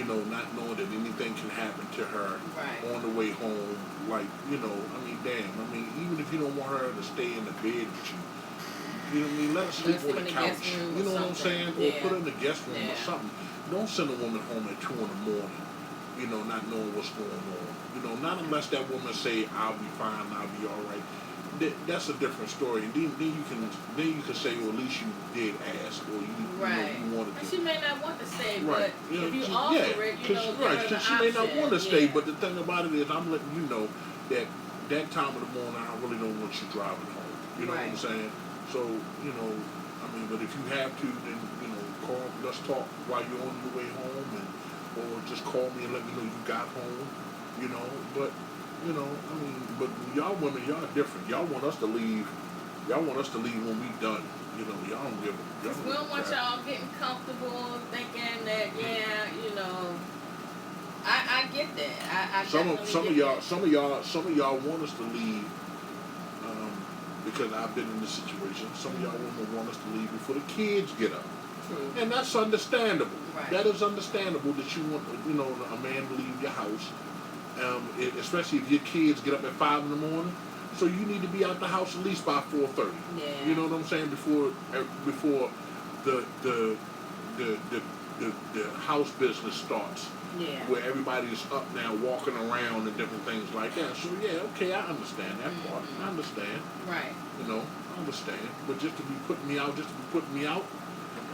not knowing that anything can happen to her Right. on the way home. Like, I mean, damn. I mean, even if you don't want her to stay in the bed with you, you know what I mean? Let her sleep Let's on the couch. You know what I'm saying? Or put her in the guest room or something. Don't send a woman home at 2 in the morning, not knowing what's going on. Not unless that woman say, I'll be fine, I'll be all right. That's a different story. And then you can say, well, at least you did ask, or you wanted to. And she may not want to stay, right. but if you offer it, give her the she may not want to stay, yeah. but the thing about it is, I'm letting you know that time of the morning, I really don't want you driving home. You know what I'm saying? So, I mean, but if you have to, then, call, let's talk while you're on your way home, or just call me and let me know you got home, but, I mean, but y'all women, y'all different. Y'all want us to leave when we done. Y'all don't give a... We don't want y'all getting comfortable, thinking that, I get that. I some of y'all want us to leave, because I've been in this situation. Some of y'all women want us to leave before the kids get up. True. And that's understandable. Right. That is understandable that you want, a man to leave your house, especially if your kids get up at 5 in the morning. So you need to be out the house at least by 4:30. Yeah. You know what I'm saying? Before the house business starts. Yeah. Where everybody's up now walking around and different things like that. So yeah, okay, I understand that part. I understand. Right. I understand. But just to be putting me out,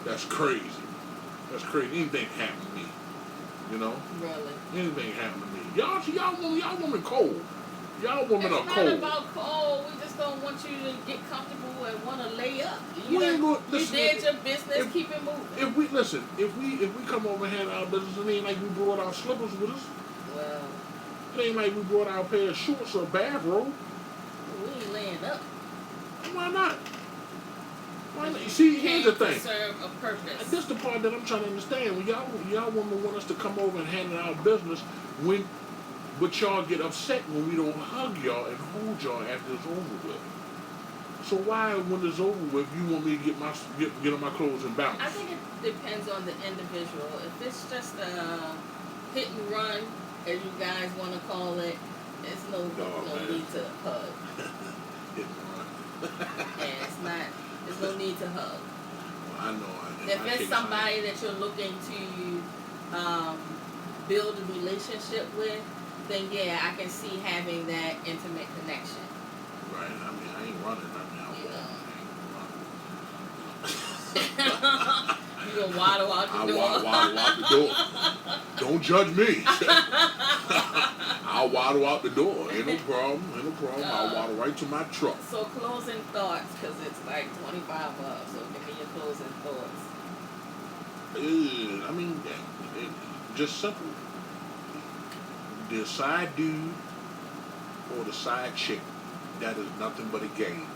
that's crazy. That's crazy. Anything happen to me. Really. Anything happen to me. Y'all women cold. Y'all women are cold. It's not about cold. We just don't want you to get comfortable and want to lay up. You did your business. Keep it moving. If we come over and handle our business, it ain't like we brought our slippers with us. Well, it ain't like we brought our pair of shorts or a bathrobe. We ain't laying up. Why not? See, here's the thing. Serve a purpose. This is the part that I'm trying to understand. When y'all women want us to come over and handle our business, but y'all get upset when we don't hug y'all and hold y'all after it's over with. So why, when it's over with, you want me to get on my clothes and bounce? I think it depends on the individual. If it's just a hit and run, as you guys want to call it, there's no need to hug. Hit and run. And there's no need to hug. Well, I know. If it's somebody that you're looking to build a relationship with, then yeah, I can see having that intimate connection. Right. I mean, I ain't running right now. You gonna waddle out the door? Waddle out the door. Don't judge me. I'll waddle out the door. Ain't no problem. I'll waddle right to my truck. So closing thoughts, because it's like 25 bucks. So give me your closing thoughts. I mean, just simple. The side dude or the side chick, that is nothing but a game.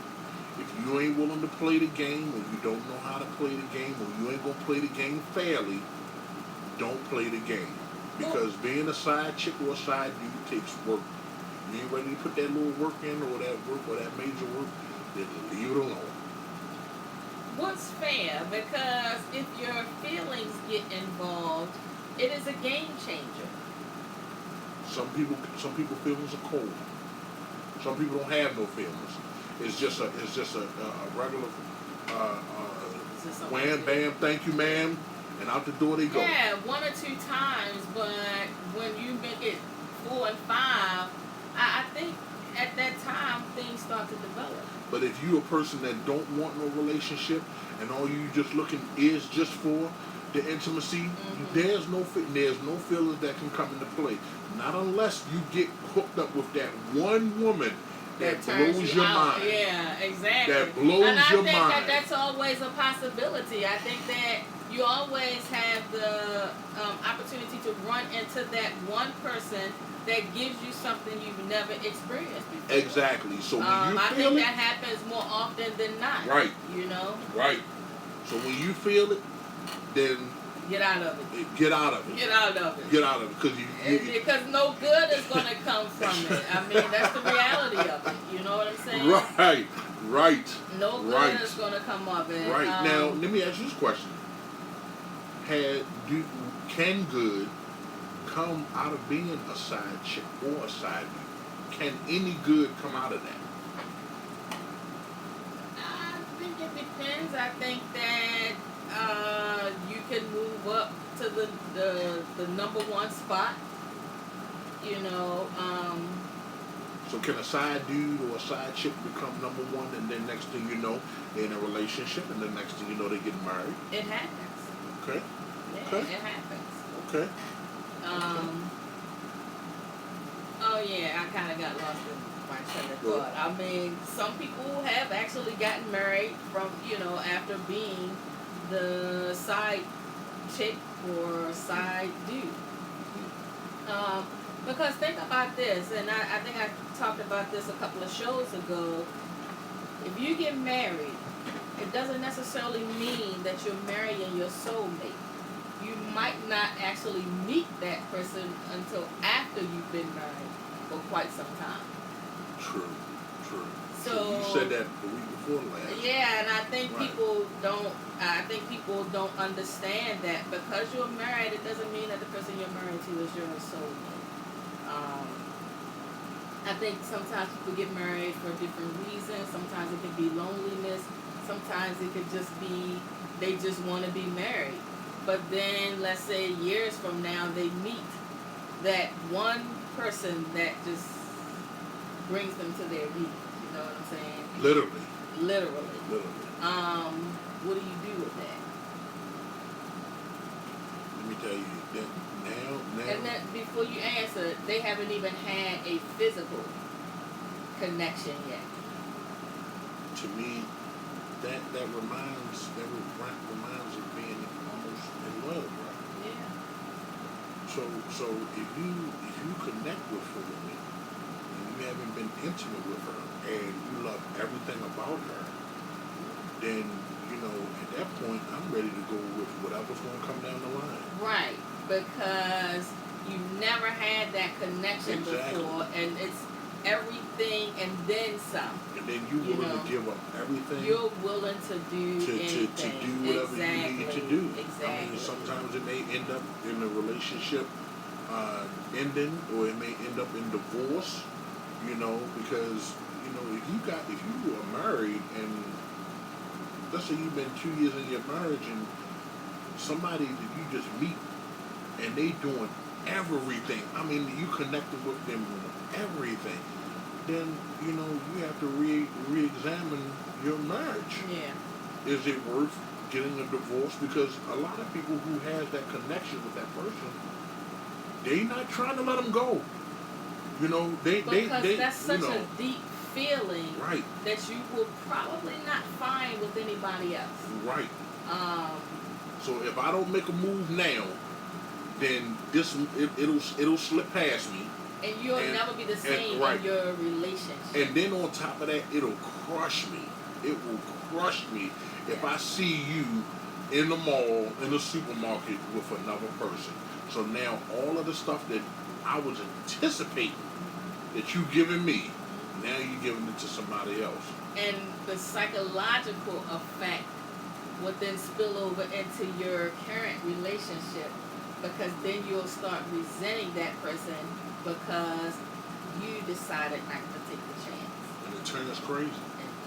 If you ain't willing to play the game, or you don't know how to play the game, or you ain't going to play the game fairly, don't play the game. Because being a side chick or a side dude takes work. You ain't ready to put that little work in, or that major work, then leave it alone. What's fair? Because if your feelings get involved, it is a game changer. Some people feelings are cold. Some people don't have no feelings. It's just a regular wham bam, thank you ma'am, and out the door they go. Yeah, 1 or 2 times, but when you make it 4 and 5, I think at that time things start to develop. But if you're a person that don't want no relationship and all you just looking is just for the intimacy, there's no feelings that can come into play. Not unless you get hooked up with that one woman that blows your mind. Yeah, exactly. That blows your mind. And I think that's always a possibility. I think that you always have the opportunity to run into that one person that gives you something you've never experienced before. Exactly. So when you I feel think it, that happens more often than not. Right. Right. So when you feel it, then get out of it. Get out of it. Get out of it. Get out of it. Because no good is going to come from it. I mean, that's the reality of it. You know what I'm saying? Right. No good is going to come of it. Right. Now, let me ask you this question. Can good come out of being a side chick or a side dude? Can any good come out of that? I think it depends. I think that you can move up to the number one spot. You know, So can a side dude or a side chick become number one, and then next thing you know, they're in a relationship, and then next thing you know, they get married? it happens. Okay. Yeah, Okay. it happens. Okay. Oh yeah, I kind of got lost in my train of thought. I mean, some people have actually gotten married from, after being the side chick or side dude. Because think about this, and I think I talked about this a couple of shows ago. If you get married, it doesn't necessarily mean that you're marrying your soulmate. You might not actually meet that person until after you've been married for quite some time. True. So you said that the week before last. yeah, and I think Right. people don't. I think people don't understand that because you're married, it doesn't mean that the person you're married to is your soulmate. I think sometimes people get married for different reasons. Sometimes it could be loneliness. Sometimes it could just be they just want to be married. But then, let's say years from now, they meet that one person that just brings them to their knees. You know what I'm saying? Literally. Literally. What do you do with that? Let me tell you that now. And then before you answer, they haven't even had a physical connection yet. To me, that reminds of being almost in love, right? Yeah. So if you connect with a woman and you haven't been intimate with her and you love everything about her, then at that point I'm ready to go with whatever's going to come down the line. Right, because you never had that connection before, and it's everything and then some. And then you're willing to give up everything. You're willing to do anything. To do whatever you need to do. Exactly. I mean, sometimes it may end up in a relationship ending, or it may end up in divorce. Because if you are married and let's say you've been 2 years in your marriage and somebody that you just meet and they doing everything. I mean, you connected with them on everything. Then you have to re-examine your marriage. Yeah. Is it worth getting a divorce? Because a lot of people who has that connection with that person, they not trying to let them go. Because that's such a deep feeling, right, that you will probably not find with anybody else. Right. So if I don't make a move now, then it'll slip past me. And you'll never be the same in your relationship. And then on top of that, it'll crush me. It will crush me if I see you in the mall, in the supermarket with another person. So now all of the stuff that I was anticipating that you giving me, now you're giving it to somebody else. And the psychological effect would then spill over into your current relationship, because then you'll start resenting that person because you decided not to take the chance. And it turns crazy.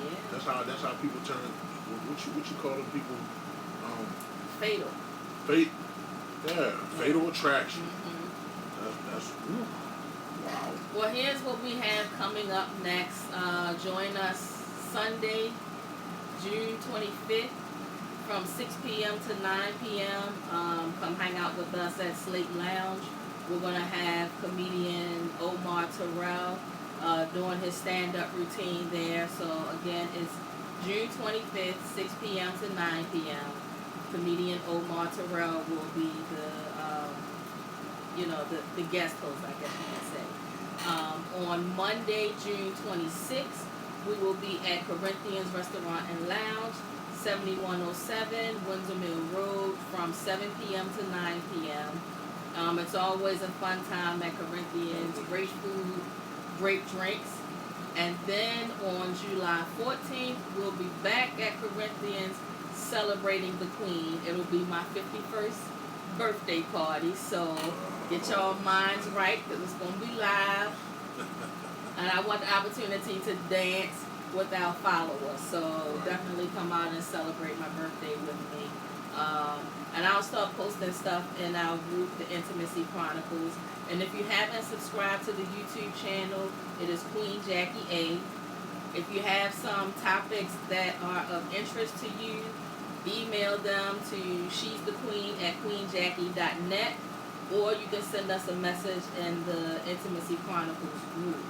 And That's how people turn. What you call them people? Fatal. Fate. Yeah, fatal attraction. Mm-hmm. That's wow. Well, here's what we have coming up next. Join us Sunday, June 25th from 6 p.m. to 9 p.m. Come hang out with us at Slate Lounge. We're going to have comedian Omar Terrell doing his stand-up routine there. So, again, it's June 25th, 6 p.m. to 9 p.m. Comedian Omar Terrell will be the guest host, I guess you can say. On Monday, June 26th, we will be at Corinthians Restaurant and Lounge, 7107 Windsor Mill Road, from 7 p.m. to 9 p.m. It's always a fun time at Corinthians. Great food, great drinks. And then on July 14th, we'll be back at Corinthians celebrating the Queen. It'll be my 51st birthday party. So get your minds right because it's going to be live. And I want the opportunity to dance with our followers. So definitely come out and celebrate my birthday with me. And I'll start posting stuff in our group, the Intimacy Chronicles. And if you haven't subscribed to the YouTube channel, it is Queen Jackie A. If you have some topics that are of interest to you, email them to she'sthequeen@queenjackie.net, or you can send us a message in the Intimacy Chronicles group.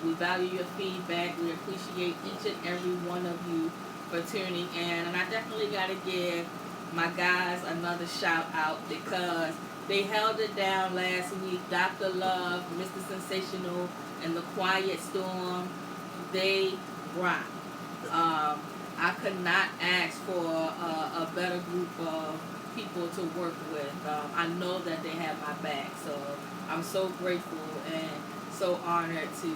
We value your feedback. We appreciate each and every one of you for tuning in. And I definitely got to give my guys another shout out because they held it down last week. Dr. Love, Mr. Sensational, and The Quiet Storm, they rock. I could not ask for a better group of people to work with. I know that they have my back, so I'm so grateful and so honored to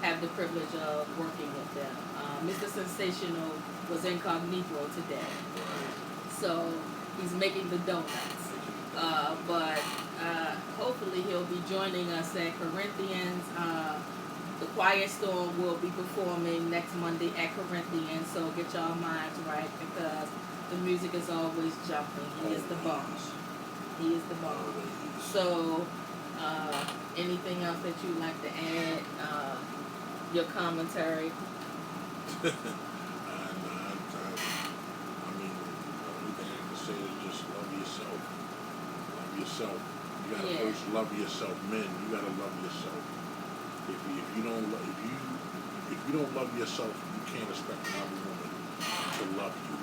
have the privilege of working with them. Mr. Sensational was incognito today, so he's making the donuts. But hopefully he'll be joining us at Corinthians. The Quiet Storm will be performing next Monday at Corinthians, so get y'all minds right because the music is always jumping. He is the boss. He is the boss. So, anything else that you'd like to add? Your commentary? I mean, the only thing I can say is just love yourself. Love yourself. You gotta first love yourself. Men, you gotta love yourself. If you don't love yourself, you can't expect another woman to love you.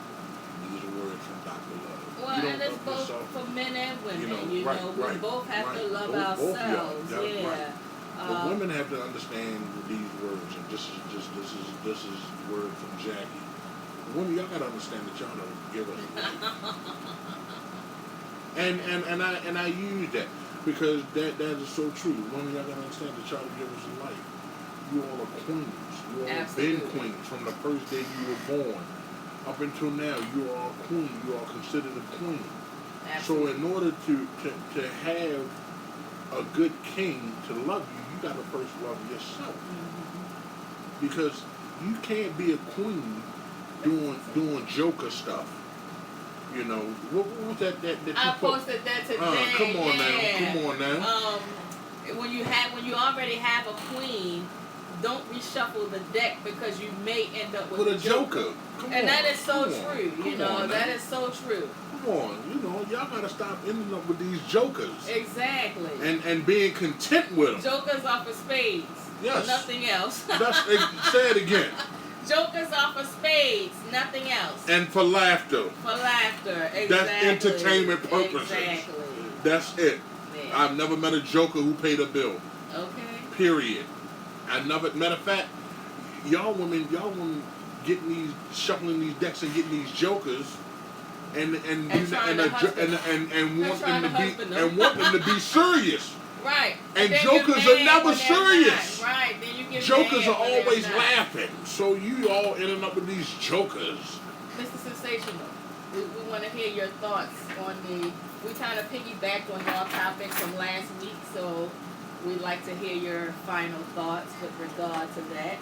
These are words from Dr. Love. Well, and it's both yourself, for men and women. We both have to love ourselves. But women have to understand these words, and this is word from Jackie. Women, y'all gotta understand that y'all don't give us life. and I use that because that is so true. Women, y'all gotta understand that y'all give us life. You all are queens. You all have been queens from the first day you were born. Up until now, you are a queen. You are considered a queen. Absolutely. So in order to have a good king to love you, you got to first love yourself. Mm-hmm. Because you can't be a queen doing joker stuff. You know, what was that I posted that today. Come on now. When you already have a queen, don't reshuffle the deck because you may end up with a joker. That is so true. That is so true. Come on, y'all gotta stop ending up with these jokers. Exactly. And being content with them. Jokers are for spades. Yes. Nothing else. Say it again. Jokers are for spades, nothing else. And for laughter. For laughter, exactly. That's entertainment purposes. Exactly. That's it. Yeah. I've never met a joker who paid a bill. Okay. Period. Matter of fact, y'all women shuffling these decks and getting these jokers and want them to be serious. Right. And jokers are never serious. Right. Then you get jokers are always laughing. So you all ending up with these jokers. Mr. Sensational, we want to hear your thoughts on we kind of piggybacked on your topic from last week, so we'd like to hear your final thoughts with regard to that.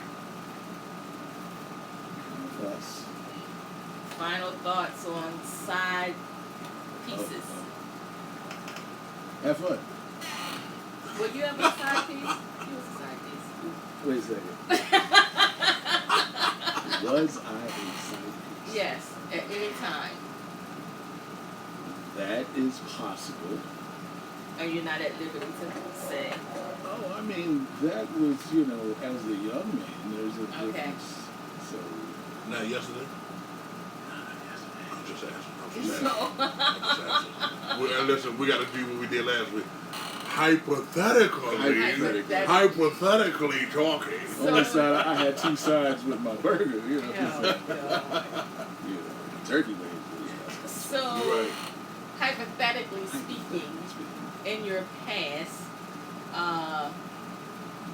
Thoughts? Final thoughts on side pieces. Have fun. Were you ever a side piece? You was a side piece. Wait a second. Was I a side piece? Yes, at any time. That is possible. And you're not at liberty to say. Oh, I mean, that was, as a young man, there's a difference. So. Not yesterday? I'm just asking. Well, listen, we got to do what we did last week. Hypothetically talking. On the side, I had two sides with my burger, turkey legs. So, hypothetically speaking, in your past,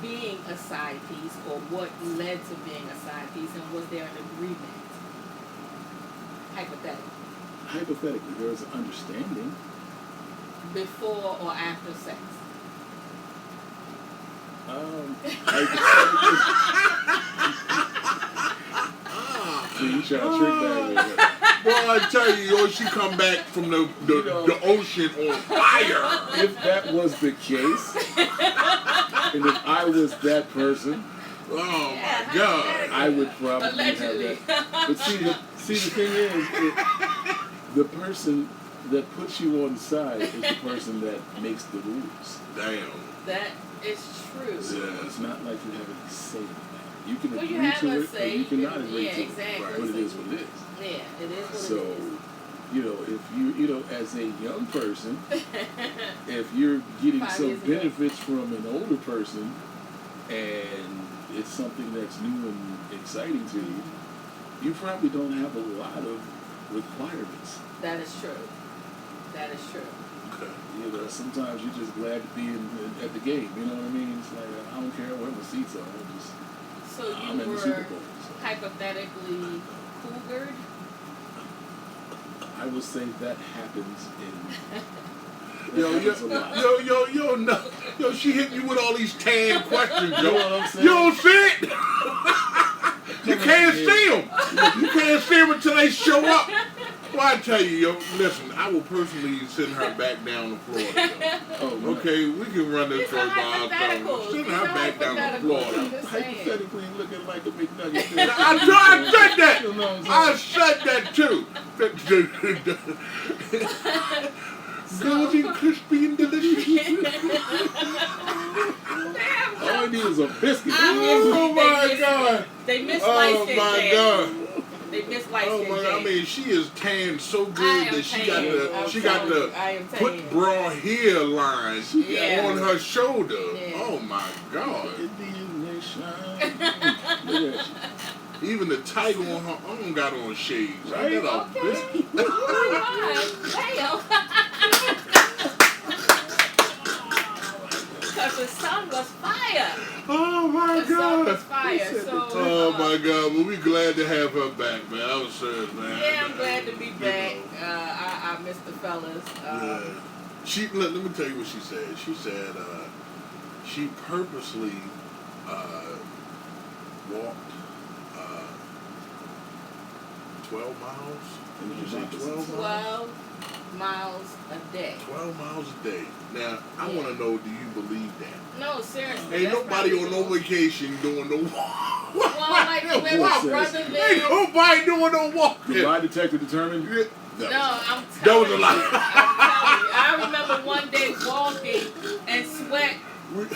being a side piece, or what led to being a side piece, and was there an agreement? Hypothetically. Hypothetically, there was an understanding. before or after sex? So you trying to trick back with it. Boy, I tell you, yo, she come back from the ocean on fire. If that was the case, and if I was that person, Oh my God! I would probably Allegedly. have that. But see, the thing is, the person that puts you on side is the person that makes the rules. Damn. That is true. Yeah. It's not like you have any say in that. You can Well, agree you have to a it, say. or you cannot agree Yeah, to exactly. it. But it is what it is. Yeah, it is what So, it is. if you as a young person, if you're getting 5 some years ago. benefits from an older person, and it's something that's new and exciting to you, you probably don't have a lot of requirements. That is true. That is true. Okay. Sometimes you're just glad to be at the game. You know what I mean? It's like, I don't care where my seats are. So I'm you in the Super were Bowl. So. hypothetically cougared? I would say that happens in. Yo, happens a lot. yo, she hitting you with all these tan questions, You know yo. what I'm saying? You don't see it? You can't see them. You can't see them until they show up. Well, I tell you, yo, listen, I will personally send her back down to Florida, yo. Oh, no. Okay, we can run this These for are about hypotheticals. Send These her are back down to hypotheticals. Florida. I'm just saying. Hypothetically looking like a McNugget. I said that. You know what I'm I saying? said that too. Golden, crispy, and delicious. All I need is a biscuit. Oh my God. They miss Oh light skin. my Jazz. God. They miss light Oh skin. my God. I mean, she is tanned so I good am that she got tan. the I'm she got telling you, the I am put tan. bra hairline Yeah. on her shoulder. Yeah. Oh my God. Indian nation. Look at you. Even the tiger on her arm got on shades. Right? Ain't that a Okay. biscuit? Damn. Because the sun was fire. Oh my The sun God. was fire. So, Oh my God. Well, we glad to have her back, man. I was serious, man. yeah, I'm glad to be You back. know. I miss the fellas. Yeah. Let me tell you what she said. She said she purposely walked 12 miles. Did you say 12 miles? 12 miles a day. 12 miles a day. Now, I Yeah. want to know, do you believe that? No, seriously. Ain't that's nobody probably on no the- vacation doing no walk. Well, like where my brother Ain't lives. nobody doing no walk. The lie detector determined. Yeah. No, I'm That telling was a you. lie. I'm telling you. I remember one day walking and sweat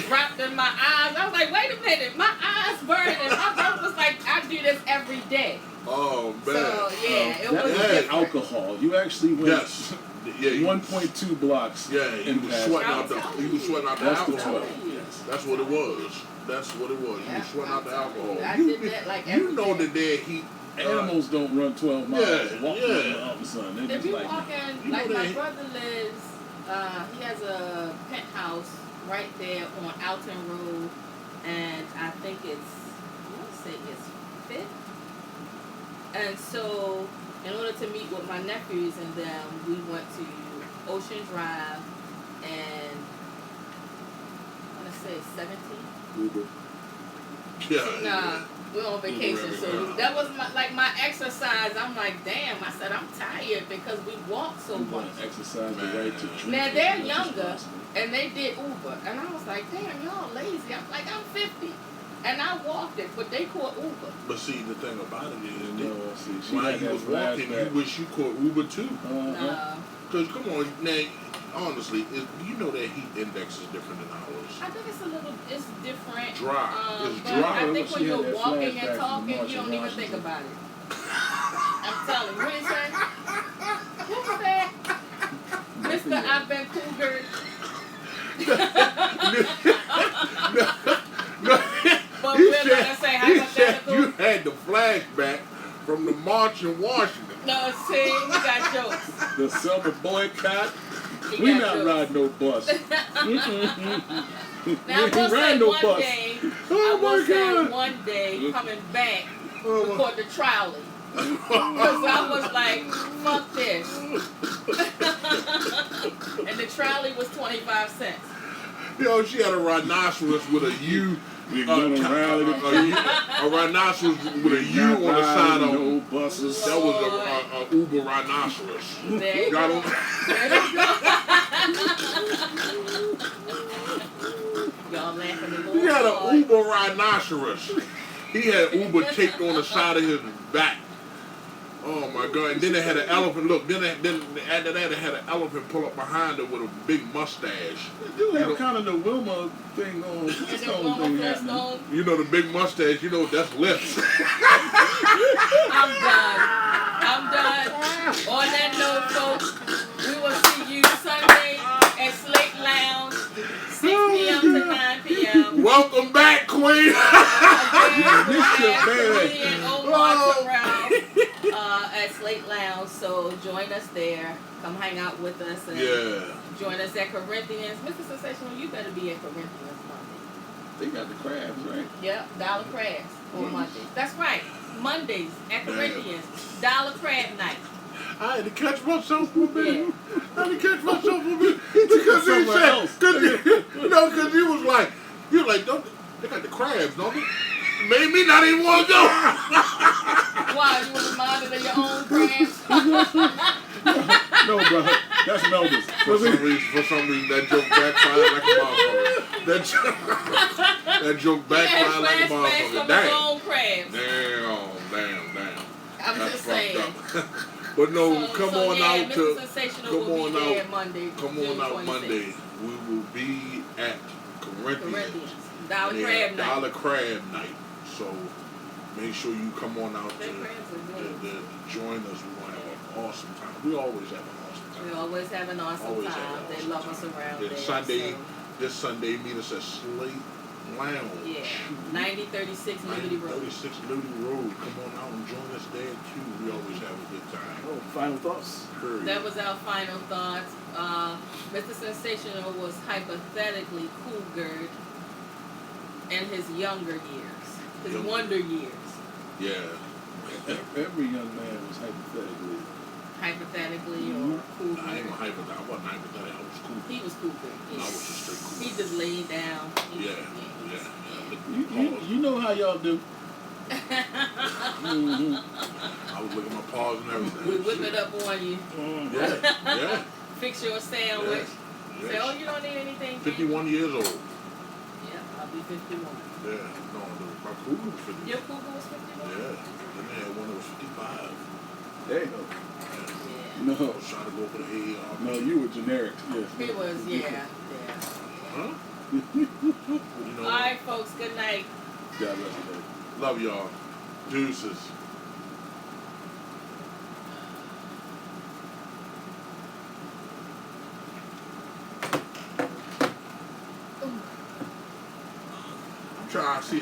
dropped in my eyes. I was like, wait a minute, my eyes burning. And my brother was like, I do this every day. Oh, man. So, yeah, it That was was Yeah. alcohol. You actually went Yes. Yeah, you 1.2 blocks. Yeah, you in was past. sweating I'm out the telling you was you. sweating out the That's the alcohol. 12. Yes. That's what it was. That's what it was. You Yeah, was sweating out the I'm telling alcohol. you. I You, did that, like, you every know day. the dead heat. Animals don't run 12 miles. Yeah, Walk yeah. on the mountain, son. They're If just you like, walking, you like know my that- brother lives, he has a penthouse right there on Alton Road, and I think I want to say it's 5th. And so, in order to meet with my nephews and them, we went to Ocean Drive and I want to say 17th. Uber. Yeah. Nah, we're on vacation, so that was my exercise. I'm like, damn. I said I'm tired because we walked so You much. want to exercise the Man. right to drink. Now as they're much as younger, possible. and they did Uber, and I was like, damn, y'all lazy. I'm like, I'm 50, and I walked it, but they caught Uber. But see, the thing about it is, You know, see, she while had you that was walking, flashback. you wish you caught Uber too. Uh-huh. Because come on, now, honestly, you know that heat index is different than ours. I think it's different. Dry. It's but dry. I think She when had you're that walking flashback and from talking, March you don't in even think Washington. about it. I'm telling you. What did he say? What was that? Mr. I've been cougared. But He we're said- gonna say he said hypothetical. you had the flashback from the march in Washington. No, see, we got jokes. The summer boycott. We We got not jokes. riding no bus. Now I We will ain't say riding no one bus. day, Oh I will my say God. one day coming back, Oh we my- caught the trolley. Because I was like, fuck this. And the trolley was 25 cents. Yo, she had a rhinoceros with a U. We're gonna rally A rhinoceros with a U on the side of no buses. That was a Uber rhinoceros. There you Got go. him? Y'all laughing a little He had hard. an Uber rhinoceros. He had Uber taped on the side of his back. Oh my God! And then they had an elephant. Look, then after that, they had an elephant pull up behind her with a big mustache. They do have kind of the Wilma thing on. And This the whole woman thing first happening. on, You know the big mustache. You know that's lips. I'm done. On that note, folks, we will see you Sunday at Slate Lounge, 6 p.m. to 9 p.m. Welcome back, Queen. And Omar Terrell at Slate Lounge. So join us there. Come hang out with us. And Yeah. join us at Corinthians. Mr. Sensational, you better be at Corinthians Monday. They got the crabs, right? Yep, dollar crabs on Mondays. That's right. Mondays at Corinthians, dollar crab night. I had to catch myself for a minute. Yeah. I had to catch myself for a minute because he said, because he was like, don't they got the crabs, don't they? Made me not even want to go. Why? You was reminded of your own crabs? No, brother. That's Melvis. For some reason, that joke backfired like a motherfucker. That joke backfired like a motherfucker. From his Damn. own crabs. Damn. I'm That's just fucked saying. up. But no, come on out Mr. to Sensational come will on be there out. Monday. Come June on out 26th. Monday. We will be at Corinthians. Dollar And they crab have night. Dollar Crab Night. So make sure you come on out Their to crabs are good. join us. We're going to have an awesome time. We always have an awesome time. We always have an awesome Always time. have an They awesome love us time. around Then there. Sunday, so, this Sunday, meet us at Slate Lounge. yeah, 9036 Liberty Road. 36 Liberty Road. Come on out and join us there too. We always have a good time. Oh, final thoughts. Period. That was our final thoughts. Mr. Sensational was hypothetically cougared in his younger years, his Younger. wonder years. Yeah. Every young man was hypothetically. Hypothetically or I ain't cougared. gonna hypothetical. I wasn't hypothetical. I was cool. He was cougared. I was just straight cool. He just laid down. You know how y'all do. Mm-hmm. I was looking at my paws and everything. We whip it up on you. Yeah. Fix your sandwich. Yeah. Say, oh, you don't need anything. 51 years old. Yeah, I'll be 51. Yeah. No, my cougar was 50. Your cougar was 51? Yeah. Then they had one that was 55. There you go. Yeah. No. I was trying to go for the head. No, you were generic. Yes. It was, yeah. Huh? You know, All right, folks, good night. God bless you, baby. love y'all. Deuces. I'm trying to see.